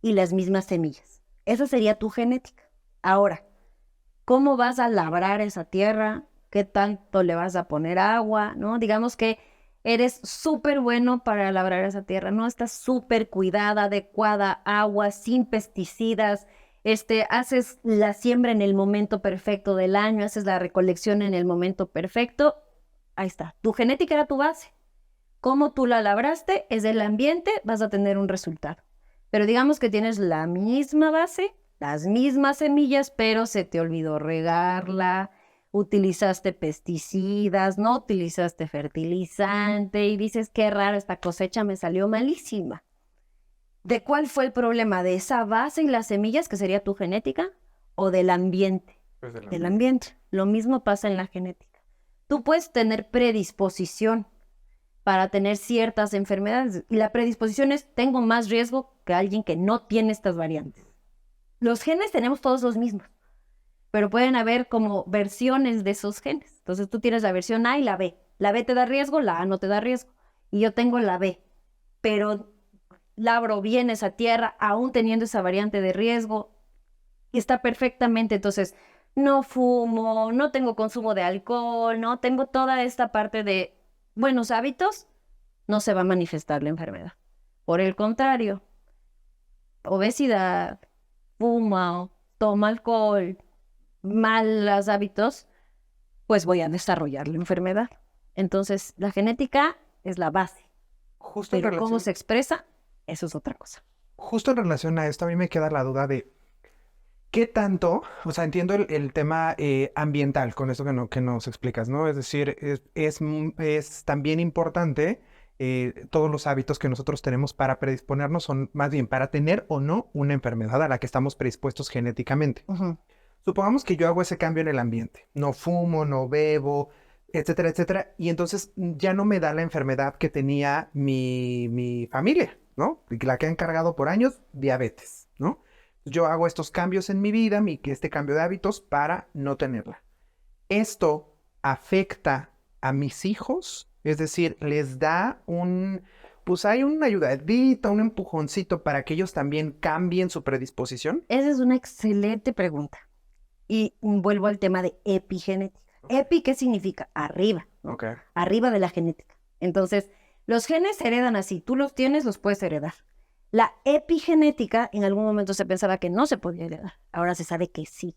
y las mismas semillas. Esa sería tu genética. Ahora, ¿cómo vas a labrar esa tierra? ¿Qué tanto le vas a poner agua? ¿No? Digamos que eres súper bueno para labrar esa tierra, ¿no? Estás súper cuidada, adecuada, agua, sin pesticidas. Haces la siembra en el momento perfecto del año, haces la recolección en el momento perfecto. Ahí está. Tu genética era tu base. Cómo tú la labraste es el ambiente, vas a tener un resultado. Pero digamos que tienes la misma base, las mismas semillas, pero se te olvidó regarla, utilizaste pesticidas, no utilizaste fertilizante y dices, qué raro, esta cosecha me salió malísima. ¿De cuál fue el problema? ¿De esa base y las semillas, que sería tu genética, o del ambiente? Pues de la- Del ambiente. Lo mismo pasa en la genética. Tú puedes tener predisposición para tener ciertas enfermedades. Y la predisposición es, tengo más riesgo que alguien que no tiene estas variantes. Los genes tenemos todos los mismos, pero pueden haber como versiones de esos genes. Entonces tú tienes la versión A y la B. La B te da riesgo, la A no te da riesgo. Y yo tengo la B, pero labro bien esa tierra, aún teniendo esa variante de riesgo, y está perfectamente. Entonces, no fumo, no tengo consumo de alcohol, no tengo toda esta parte de buenos hábitos, no se va a manifestar la enfermedad. Por el contrario, obesidad, fuma, toma alcohol, malos hábitos, pues voy a desarrollar la enfermedad. Entonces, la genética es la base, Justo en pero cómo relación- se expresa, eso es otra cosa. Justo en relación a esto, a mí me queda la duda de qué tanto, o sea, entiendo el tema ambiental con esto que nos explicas, ¿no? Es decir, es también importante todos los hábitos que nosotros tenemos para predisponernos, son más bien para tener o no una enfermedad a la que estamos predispuestos genéticamente. Supongamos que yo hago ese cambio en el ambiente, no fumo, no bebo, etcétera, etcétera, y entonces ya no me da la enfermedad que tenía mi familia, ¿no? Y la que han cargado por años, diabetes, ¿no? Yo hago estos cambios en mi vida, este cambio de hábitos para no tenerla. Esto afecta a mis hijos, es decir, les da pues hay una ayudadita, un empujoncito para que ellos también cambien su predisposición. Esa es una excelente pregunta. Y vuelvo al tema de epigenética. Epi, ¿qué significa? Arriba, ¿no? Ok. Arriba de la genética. Entonces, los genes se heredan así. Tú los tienes, los puedes heredar. La epigenética, en algún momento se pensaba que no se podía heredar. Ahora se sabe que sí.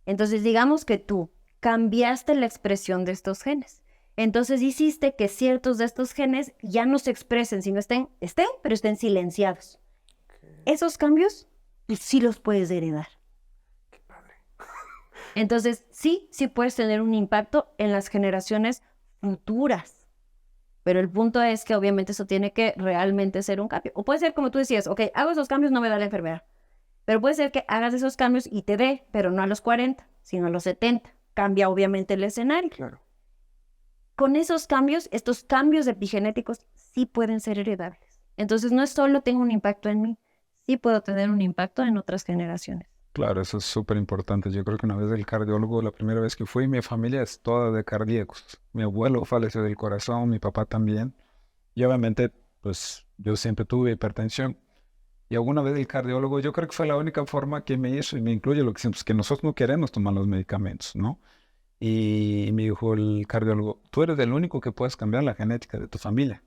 Entonces, digamos que tú cambiaste la expresión de estos genes. Entonces, hiciste que ciertos de estos genes ya no se expresen, sino pero estén silenciados. Esos cambios sí los puedes heredar. Qué padre. Entonces, sí puedes tener un impacto en las generaciones futuras. Pero el punto es que obviamente eso tiene que realmente ser un cambio. O puede ser como tú decías, ok, hago esos cambios, no me da la enfermedad. Pero puede ser que hagas esos cambios y te dé, pero no a los 40, sino a los 70. Cambia obviamente el escenario. Claro. Con esos cambios, estos cambios epigenéticos sí pueden ser heredables. Entonces no es solo tengo un impacto en mí, sí puedo tener un impacto en otras generaciones. Claro, eso es súper importante. Yo creo que una vez el cardiólogo, la primera vez que fui, mi familia es toda de cardíacos. Mi abuelo falleció del corazón, mi papá también. Y obviamente, pues yo siempre tuve hipertensión. Y alguna vez el cardiólogo, yo creo que fue la única forma que me hizo y me incluye lo que siempre, que nosotros no queremos tomar los medicamentos, ¿no? Y me dijo el cardiólogo, tú eres el único que puedes cambiar la genética de tu familia.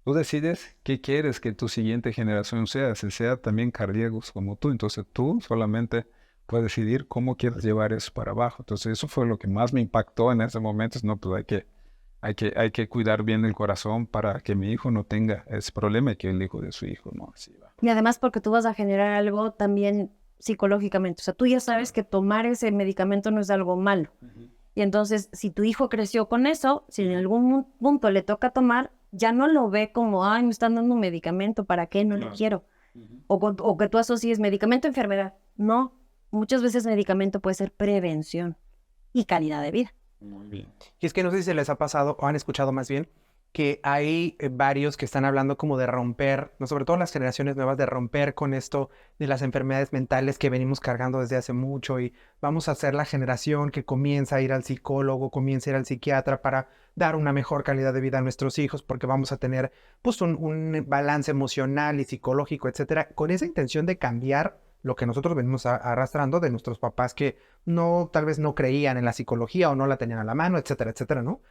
Tú decides qué quieres que tu siguiente generación sea, si sea también cardíacos como tú. Entonces tú solamente puedes decidir cómo quieres llevar eso para abajo. Entonces eso fue lo que más me impactó en ese momento. No, pues hay que cuidar bien el corazón para que mi hijo no tenga ese problema y que el hijo de su hijo no. Así va. Y además porque tú vas a generar algo también psicológicamente. O sea, tú ya sabes que tomar ese medicamento no es algo malo. Y entonces, si tu hijo creció con eso, si en algún punto le toca tomar, ya no lo ve como, ay, me están dando un medicamento, ¿para qué? No lo quiero. O que tú asocies medicamento a enfermedad. No, muchas veces medicamento puede ser prevención y calidad de vida. Muy bien. Y es que no sé si se les ha pasado o han escuchado más bien que hay varios que están hablando como de romper, no, sobre todo las generaciones nuevas, de romper con esto de las enfermedades mentales que venimos cargando desde hace mucho y vamos a ser la generación que comienza a ir al psicólogo, comienza a ir al psiquiatra para dar una mejor calidad de vida a nuestros hijos porque vamos a tener pues un balance emocional y psicológico, etcétera, con esa intención de cambiar lo que nosotros venimos arrastrando de nuestros papás que tal vez no creían en la psicología o no la tenían a la mano, etcétera, etcétera, ¿no?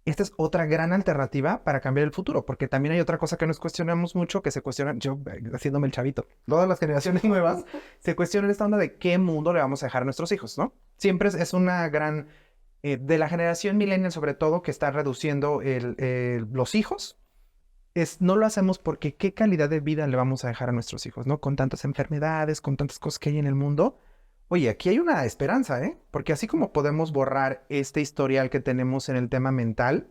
Esta es otra gran alternativa para cambiar el futuro, porque también hay otra cosa que nos cuestionamos mucho, que se cuestionan, yo haciéndome el chavito, todas las generaciones nuevas se cuestionan esta onda de qué mundo le vamos a dejar a nuestros hijos, ¿no? Siempre es una gran, de la generación millennial sobre todo, que está reduciendo los hijos, no lo hacemos porque qué calidad de vida le vamos a dejar a nuestros hijos, ¿no? Con tantas enfermedades, con tantas cosas que hay en el mundo. Oye, aquí hay una esperanza, ¿eh? Porque así como podemos borrar este historial que tenemos en el tema mental,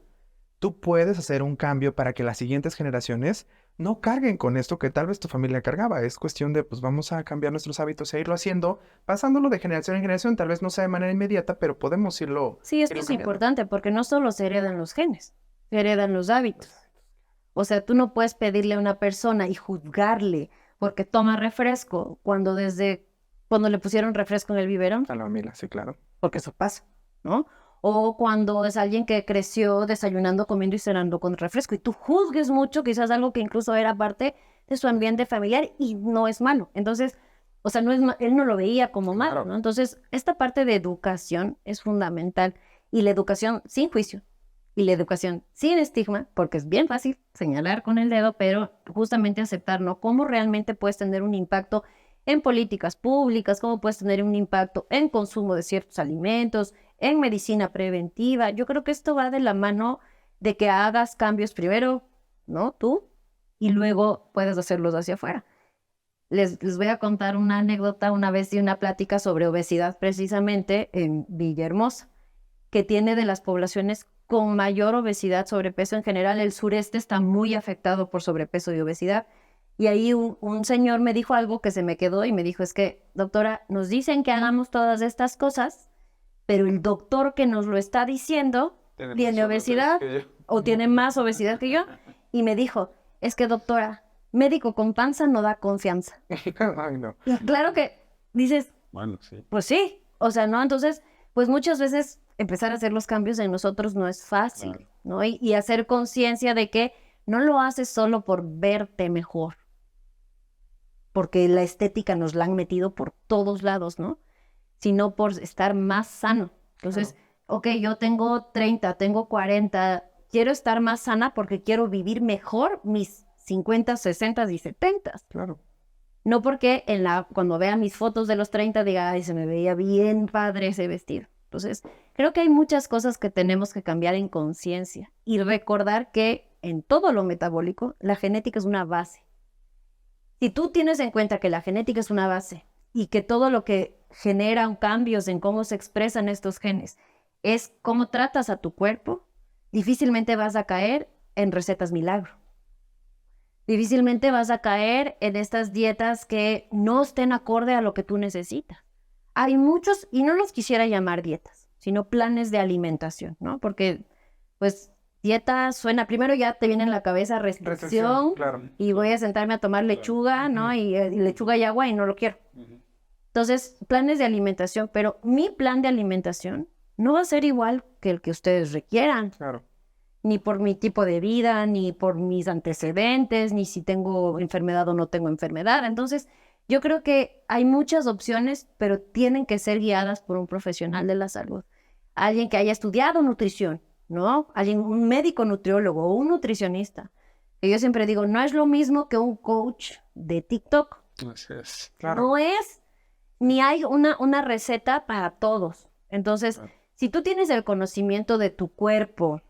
tú puedes hacer un cambio para que las siguientes generaciones no carguen con esto que tal vez tu familia cargaba. Es cuestión de, pues vamos a cambiar nuestros hábitos e irlo haciendo, pasándolo de generación en generación. Tal vez no sea de manera inmediata, pero podemos irlo. Sí, esto es importante porque no solo se heredan los genes, se heredan los hábitos. O sea, tú no puedes pedirle a una persona y juzgarle porque toma refresco cuando le pusieron refresco en el biberón. A la mamila, sí, claro. Porque eso pasa, ¿no? O cuando es alguien que creció desayunando, comiendo y cenando con refresco y tú juzgues mucho, quizás algo que incluso era parte de su ambiente familiar y no es malo. Entonces, o sea, él no lo veía como malo, Claro. ¿no? Entonces, esta parte de educación es fundamental y la educación sin juicio y la educación sin estigma, porque es bien fácil señalar con el dedo, pero justamente aceptar, ¿no? Cómo realmente puedes tener un impacto en políticas públicas, cómo puedes tener un impacto en consumo de ciertos alimentos, en medicina preventiva. Yo creo que esto va de la mano de que hagas cambios primero, ¿no? Tú, y luego puedes hacerlos hacia afuera. Les voy a contar una anécdota. Una vez di una plática sobre obesidad precisamente en Villahermosa, que tiene de las poblaciones con mayor obesidad, sobrepeso en general. El sureste está muy afectado por sobrepeso y obesidad. Y ahí un señor me dijo algo que se me quedó y me dijo, es que, doctora, nos dicen que hagamos todas estas cosas, pero el doctor que nos lo está diciendo tiene obesidad o tiene más obesidad que yo. Y me dijo, es que doctora, médico con panza no da confianza. Ay, no. Y claro que dices, Bueno, sí. pues sí, o sea, ¿no? Entonces, pues muchas veces empezar a hacer los cambios en nosotros no es fácil, Claro. ¿no? Y hacer conciencia de que no lo haces solo por verte mejor, porque la estética nos la han metido por todos lados, ¿no? Sino por estar más sano. Entonces, ok, yo tengo 30, tengo 40, quiero estar más sana porque quiero vivir mejor mis 50, 60 y 70. Claro. No porque cuando vea mis fotos de los 30 diga, ay, se me veía bien padre ese vestido. Entonces, creo que hay muchas cosas que tenemos que cambiar en conciencia y recordar que en todo lo metabólico, la genética es una base. Si tú tienes en cuenta que la genética es una base y que todo lo que genera cambios en cómo se expresan estos genes es cómo tratas a tu cuerpo, difícilmente vas a caer en recetas milagro. Difícilmente vas a caer en estas dietas que no estén acorde a lo que tú necesitas. Hay muchos, y no los quisiera llamar dietas, sino planes de alimentación, ¿no? Porque, pues, dieta suena, primero ya te viene en la cabeza restricción, Claro. y voy a sentarme a tomar lechuga, ¿no? Y lechuga y agua y no lo quiero. Entonces, planes de alimentación, pero mi plan de alimentación no va a ser igual que el que ustedes requieran. Claro. Ni por mi tipo de vida, ni por mis antecedentes, ni si tengo enfermedad o no tengo enfermedad. Entonces, yo creo que hay muchas opciones, pero tienen que ser guiadas por un profesional de la salud. Alguien que haya estudiado nutrición, ¿no? Un médico nutriólogo o un nutricionista. Que yo siempre digo, no es lo mismo que un coach de TikTok. Así es. Claro. No es, ni hay una receta para todos. Entonces, si tú tienes el conocimiento de tu cuerpo,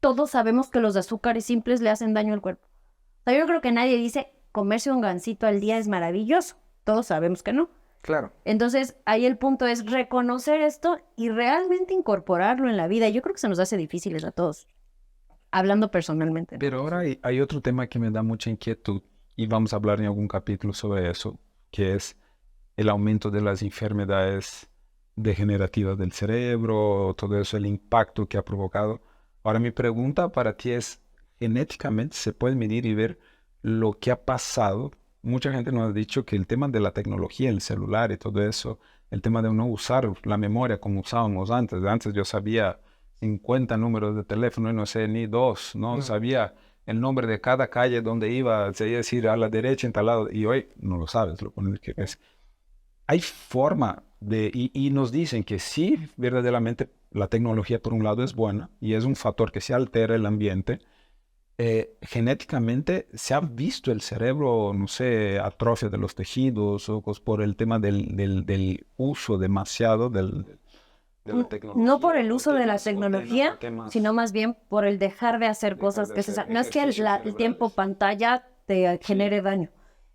todos sabemos que los azúcares simples le hacen daño al cuerpo. O sea, yo creo que nadie dice comerse un gansito al día es maravilloso. Todos sabemos que no. Claro. Entonces, ahí el punto es reconocer esto y realmente incorporarlo en la vida. Yo creo que se nos hace difíciles a todos, hablando personalmente, ¿no? Pero ahora hay otro tema que me da mucha inquietud y vamos a hablar en algún capítulo sobre eso, que es el aumento de las enfermedades degenerativas del cerebro, todo eso, el impacto que ha provocado. Ahora mi pregunta para ti es, genéticamente se puede medir y ver lo que ha pasado. Mucha gente nos ha dicho que el tema de la tecnología, el celular y todo eso, el tema de no usar la memoria como usábamos antes. Antes yo sabía 50 números de teléfono y no sé ni 2, ¿no? Sabía el nombre de cada calle donde iba, sabía decir a la derecha en tal lado, y hoy no lo sabes, lo pones que es. Hay forma y nos dicen que sí, verdaderamente la tecnología por un lado es buena y es un factor que se altera el ambiente. Genéticamente se ha visto el cerebro, no sé, atrofia de los tejidos o por el tema del uso demasiado de la tecnología. No por el uso de la tecnología, sino más bien por el dejar de hacer cosas que no es que el tiempo pantalla te genere daño,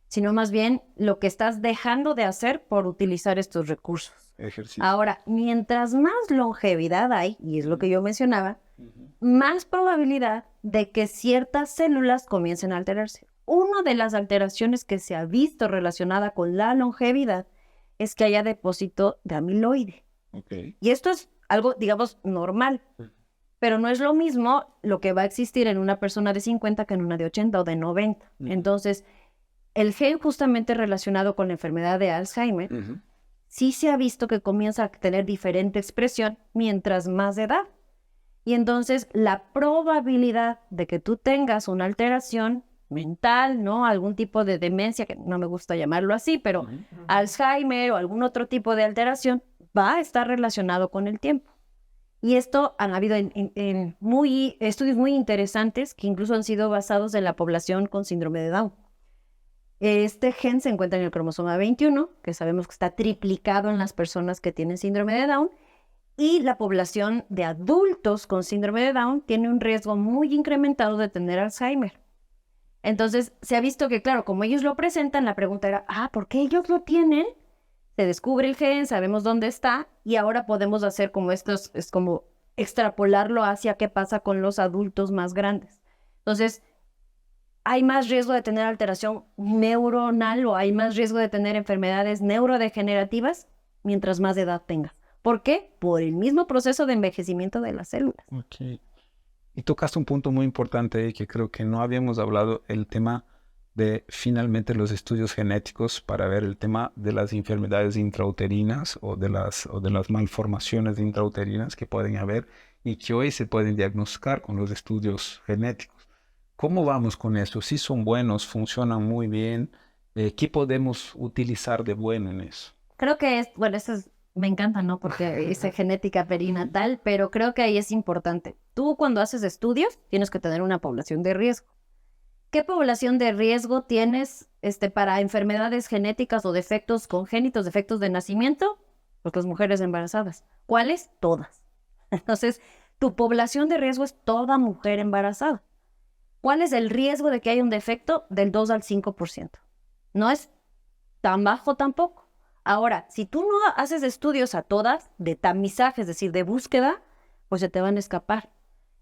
sino más bien lo que estás dejando de hacer por utilizar estos recursos. Ejercicio. Ahora, mientras más longevidad hay, y es lo que yo mencionaba, más probabilidad de que ciertas células comiencen a alterarse. Una de las alteraciones que se ha visto relacionada con la longevidad es que haya depósito de amiloide. Okay. Y esto es algo, digamos, normal, pero no es lo mismo lo que va a existir en una persona de 50 que en una de 80 o de 90. Entonces, el gen justamente relacionado con la enfermedad de Alzheimer, sí se ha visto que comienza a tener diferente expresión mientras más edad. Y entonces la probabilidad de que tú tengas una alteración mental, ¿no? Algún tipo de demencia, que no me gusta llamarlo así, pero Alzheimer o algún otro tipo de alteración va a estar relacionado con el tiempo. Y esto han habido estudios muy interesantes que incluso han sido basados en la población con síndrome de Down. Este gen se encuentra en el cromosoma 21, que sabemos que está triplicado en las personas que tienen síndrome de Down, y la población de adultos con síndrome de Down tiene un riesgo muy incrementado de tener Alzheimer. Entonces, se ha visto que, claro, como ellos lo presentan, la pregunta era, ¿por qué ellos lo tienen? Se descubre el gen, sabemos dónde está, y ahora podemos hacer como estos, es como extrapolarlo hacia qué pasa con los adultos más grandes. Entonces, hay más riesgo de tener alteración neuronal o hay más riesgo de tener enfermedades neurodegenerativas mientras más edad tengas. ¿Por qué? Por el mismo proceso de envejecimiento de las células. Okay. Y tocaste un punto muy importante que creo que no habíamos hablado, el tema de finalmente los estudios genéticos para ver el tema de las enfermedades intrauterinas o de las malformaciones intrauterinas que pueden haber y que hoy se pueden diagnosticar con los estudios genéticos. ¿Cómo vamos con eso? ¿Sí son buenos? ¿Funcionan muy bien? ¿Qué podemos utilizar de bueno en eso? Creo que me encanta, ¿no? Porque es genética perinatal, pero creo que ahí es importante. Tú cuando haces estudios tienes que tener una población de riesgo. ¿Qué población de riesgo tienes para enfermedades genéticas o defectos congénitos, defectos de nacimiento? Pues las mujeres embarazadas. ¿Cuáles? Todas. Entonces, tu población de riesgo es toda mujer embarazada. ¿Cuál es el riesgo de que haya un defecto? Del 2 al 5%. No es tan bajo tampoco. Ahora, si tú no haces estudios a todas de tamizaje, es decir, de búsqueda, pues se te van a escapar.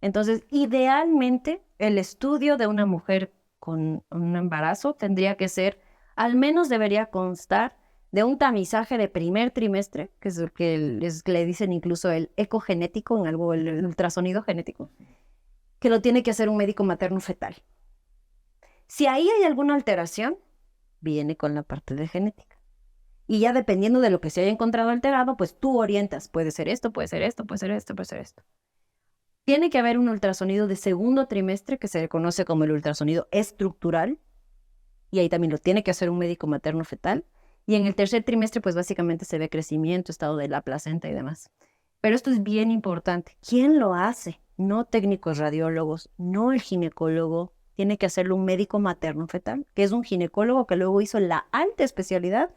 Entonces, idealmente, el estudio de una mujer con un embarazo tendría que ser, al menos debería constar de un tamizaje de primer trimestre, que es lo que le dicen incluso el ecogenético, en algo el ultrasonido genético, que lo tiene que hacer un médico materno fetal. Si ahí hay alguna alteración, viene con la parte de genética. Y ya dependiendo de lo que se haya encontrado alterado, pues tú orientas, puede ser esto, puede ser esto, puede ser esto, puede ser esto. Tiene que haber un ultrasonido de segundo trimestre que se conoce como el ultrasonido estructural, y ahí también lo tiene que hacer un médico materno fetal. Y en el tercer trimestre, pues básicamente se ve crecimiento, estado de la placenta y demás. Pero esto es bien importante. ¿Quién lo hace? No técnicos radiólogos, no el ginecólogo. Tiene que hacerlo un médico materno fetal, que es un ginecólogo que luego hizo la alta especialidad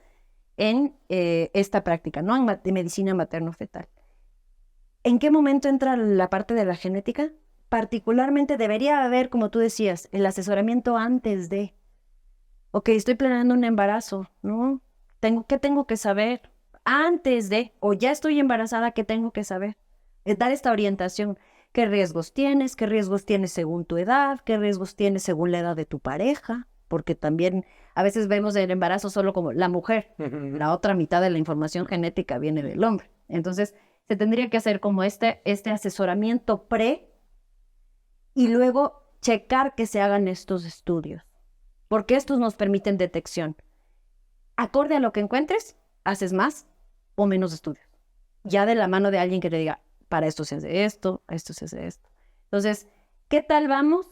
en esta práctica, ¿no? En medicina materno fetal. ¿En qué momento entra la parte de la genética? Particularmente debería haber, como tú decías, el asesoramiento antes de. Ok, estoy planeando un embarazo, ¿no? ¿Qué tengo que saber antes de? O ya estoy embarazada, ¿qué tengo que saber? Es dar esta orientación. ¿Qué riesgos tienes? ¿Qué riesgos tienes según tu edad? ¿Qué riesgos tienes según la edad de tu pareja? Porque también a veces vemos el embarazo solo como la mujer. La otra mitad de la información genética viene del hombre. Entonces, se tendría que hacer como este asesoramiento y luego checar que se hagan estos estudios. Porque estos nos permiten detección. Acorde a lo que encuentres, haces más o menos estudios. Ya de la mano de alguien que te diga, para esto se hace esto, a esto se hace esto. Entonces, ¿qué tal vamos?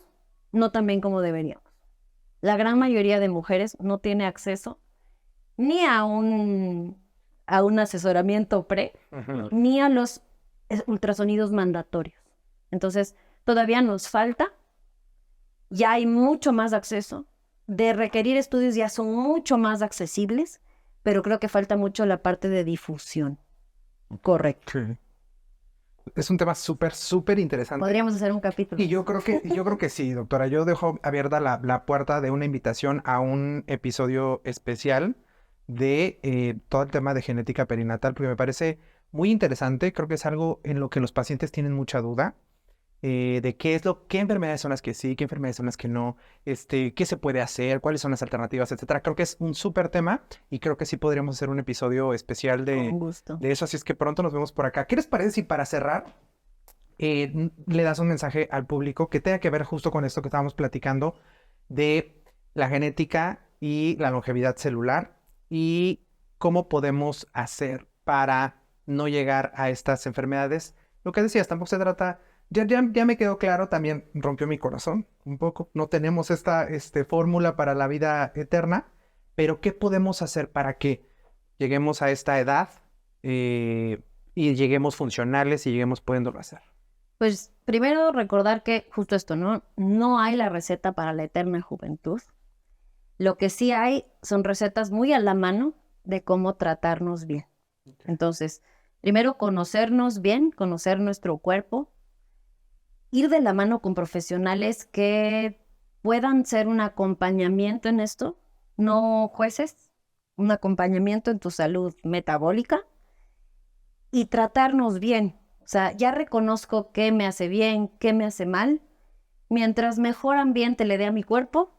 No tan bien como deberíamos. La gran mayoría de mujeres no tiene acceso ni a un asesoramiento ni a los ultrasonidos mandatorios. Entonces, todavía nos falta, ya hay mucho más acceso, de requerir estudios ya son mucho más accesibles, pero creo que falta mucho la parte de difusión. Correcto. Sí. Es un tema súper interesante. Podríamos hacer un capítulo. Y yo creo que sí, doctora. Yo dejo abierta la puerta de una invitación a un episodio especial de todo el tema de genética perinatal, porque me parece muy interesante. Creo que es algo en lo que los pacientes tienen mucha duda, de qué enfermedades son las que sí, qué enfermedades son las que no, qué se puede hacer, cuáles son las alternativas, etcétera. Creo que es un súper tema y creo que sí podríamos hacer un episodio especial de eso. Así es que pronto nos vemos por acá. ¿Qué les parece si para cerrar le das un mensaje al público que tenga que ver justo con esto que estábamos platicando de la genética y la longevidad celular y cómo podemos hacer para no llegar a estas enfermedades? Lo que decías, tampoco se trata... Ya me quedó claro, también rompió mi corazón un poco. No tenemos esta fórmula para la vida eterna, pero ¿qué podemos hacer para que lleguemos a esta edad y lleguemos funcionales y lleguemos pudiéndolo hacer? Pues primero recordar que justo esto, ¿no? No hay la receta para la eterna juventud. Lo que sí hay son recetas muy a la mano de cómo tratarnos bien. Entonces, primero conocernos bien, conocer nuestro cuerpo, ir de la mano con profesionales que puedan ser un acompañamiento en esto, no jueces, un acompañamiento en tu salud metabólica y tratarnos bien. O sea, ya reconozco qué me hace bien, qué me hace mal. Mientras mejor ambiente le dé a mi cuerpo,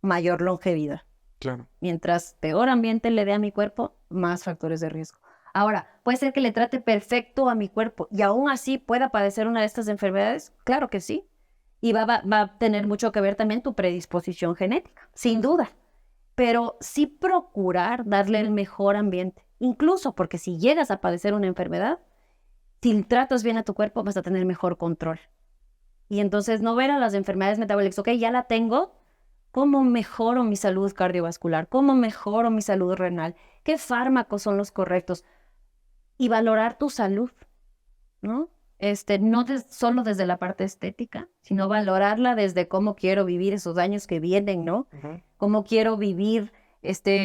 mayor longevidad. Claro. Mientras peor ambiente le dé a mi cuerpo, más factores de riesgo. Ahora, ¿puede ser que le trate perfecto a mi cuerpo y aún así pueda padecer una de estas enfermedades? Claro que sí. y va a tener mucho que ver también tu predisposición genética, sin duda. Pero sí procurar darle el mejor ambiente, incluso porque si llegas a padecer una enfermedad, si tratas bien a tu cuerpo vas a tener mejor control. Y entonces no ver a las enfermedades metabólicas, ok, ya la tengo, ¿cómo mejoro mi salud cardiovascular? ¿Cómo mejoro mi salud renal? ¿Qué fármacos son los correctos? Y valorar tu salud, ¿no? No solo desde la parte estética, sino valorarla desde cómo quiero vivir esos años que vienen, ¿no? Ujú. Cómo quiero vivir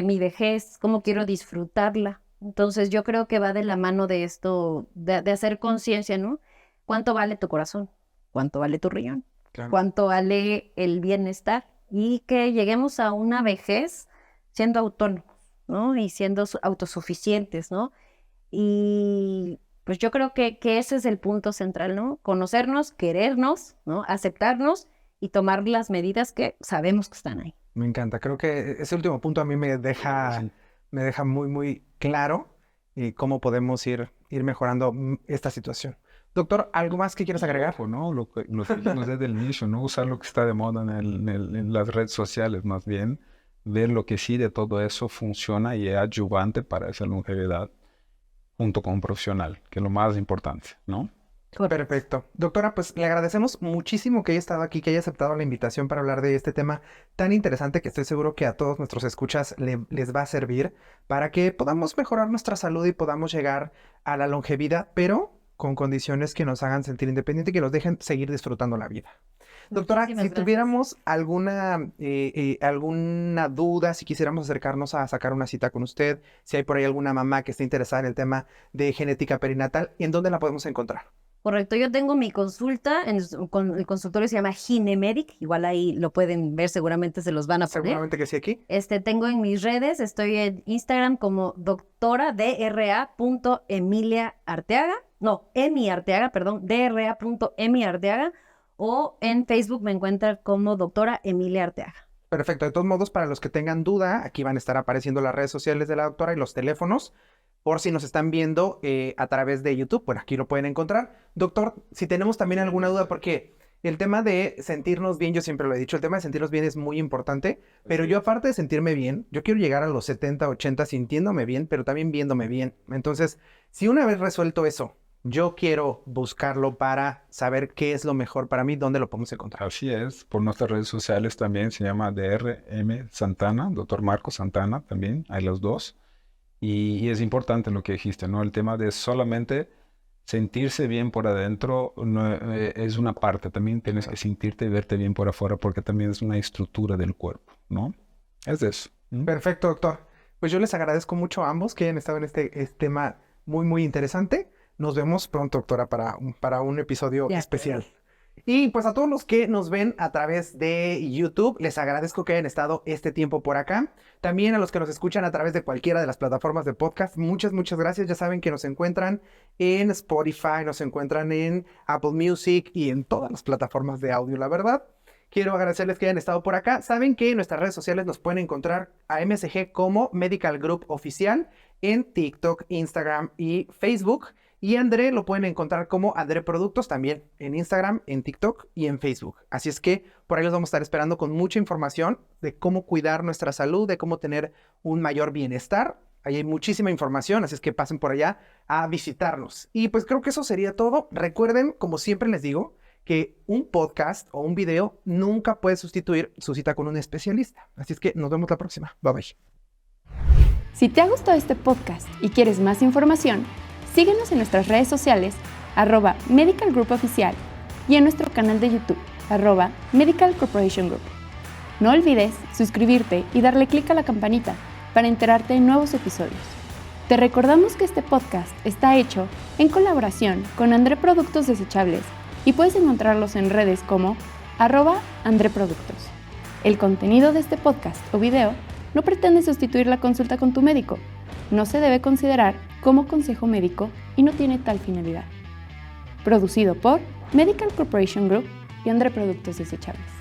mi vejez, cómo quiero disfrutarla. Entonces yo creo que va de la mano de esto, de hacer conciencia, ¿no? ¿Cuánto vale tu corazón? ¿Cuánto vale tu riñón? Claro. ¿Cuánto vale el bienestar? Y que lleguemos a una vejez siendo autónomos, ¿no? Y siendo autosuficientes, ¿no? Y pues yo creo que ese es el punto central, ¿no? Conocernos, querernos, ¿no? Aceptarnos y tomar las medidas que sabemos que están ahí. Me encanta. Creo que ese último punto a mí me deja muy, muy claro cómo podemos ir mejorando esta situación. Doctor, ¿algo más que quieras agregar? ¿No? Lo que dijimos desde el inicio, no usar lo que está de moda en las redes sociales, más bien ver lo que sí de todo eso funciona y es adyuvante para esa longevidad junto con un profesional, que es lo más importante, ¿no? Perfecto. Doctora, pues le agradecemos muchísimo que haya estado aquí, que haya aceptado la invitación para hablar de este tema tan interesante que estoy seguro que a todos nuestros escuchas les va a servir para que podamos mejorar nuestra salud y podamos llegar a la longevidad, pero con condiciones que nos hagan sentir independientes y que nos dejen seguir disfrutando la vida. Doctora, Muchísimas si gracias. tuviéramos alguna duda, si quisiéramos acercarnos a sacar una cita con usted, si hay por ahí alguna mamá que esté interesada en el tema de genética perinatal, ¿en dónde la podemos encontrar? Correcto, yo tengo mi consulta, con el consultorio se llama Ginemedic, igual ahí lo pueden ver, seguramente se los van a poner. Seguramente que sí aquí. Tengo en mis redes, estoy en Instagram como dra.emilia.arteaga, dra.emiarteaga, o en Facebook me encuentran como doctora Emilia Arteaga. Perfecto. De todos modos, para los que tengan duda, aquí van a estar apareciendo las redes sociales de la doctora y los teléfonos, por si nos están viendo a través de YouTube. Bueno, aquí lo pueden encontrar. Doctor, si tenemos también alguna duda, porque el tema de sentirnos bien, yo siempre lo he dicho, el tema de sentirnos bien es muy importante, pero yo aparte de sentirme bien, yo quiero llegar a los 70, 80 sintiéndome bien, pero también viéndome bien. Entonces, si una vez resuelto eso, yo quiero buscarlo para saber qué es lo mejor para mí, ¿dónde lo podemos encontrar? Así es, por nuestras redes sociales también se llama DRM Santana, Dr. Marco Santana también, hay los dos. Y es importante lo que dijiste, ¿no? El tema de solamente sentirse bien por adentro no, es una parte, también tienes que sentirte y verte bien por afuera porque también es una estructura del cuerpo, ¿no? Es de eso. Perfecto, doctor. Pues yo les agradezco mucho a ambos que hayan estado en este tema muy, muy interesante. Nos vemos pronto, doctora, para un episodio especial. Y pues a todos los que nos ven a través de YouTube, les agradezco que hayan estado este tiempo por acá. También a los que nos escuchan a través de cualquiera de las plataformas de podcast, muchas, muchas gracias. Ya saben que nos encuentran en Spotify, nos encuentran en Apple Music y en todas las plataformas de audio, la verdad. Quiero agradecerles que hayan estado por acá. Saben que en nuestras redes sociales nos pueden encontrar a MSG como Medical Group Oficial en TikTok, Instagram y Facebook. Y André lo pueden encontrar como André Productos también en Instagram, en TikTok y en Facebook. Así es que por ahí los vamos a estar esperando con mucha información de cómo cuidar nuestra salud, de cómo tener un mayor bienestar. Ahí hay muchísima información, así es que pasen por allá a visitarnos. Y pues creo que eso sería todo. Recuerden, como siempre les digo, que un podcast o un video nunca puede sustituir su cita con un especialista. Así es que nos vemos la próxima. Bye bye. Si te ha gustado este podcast y quieres más información, síguenos en nuestras redes sociales, @Medical Group Oficial, y en nuestro canal de YouTube, @Medical Corporation Group. No olvides suscribirte y darle clic a la campanita para enterarte de nuevos episodios. Te recordamos que este podcast está hecho en colaboración con André Productos Desechables y puedes encontrarlos en redes como @AndreProductos. El contenido de este podcast o video no pretende sustituir la consulta con tu médico. No se debe considerar como consejo médico y no tiene tal finalidad. Producido por Medical Corporation Group y André Productos Desechables.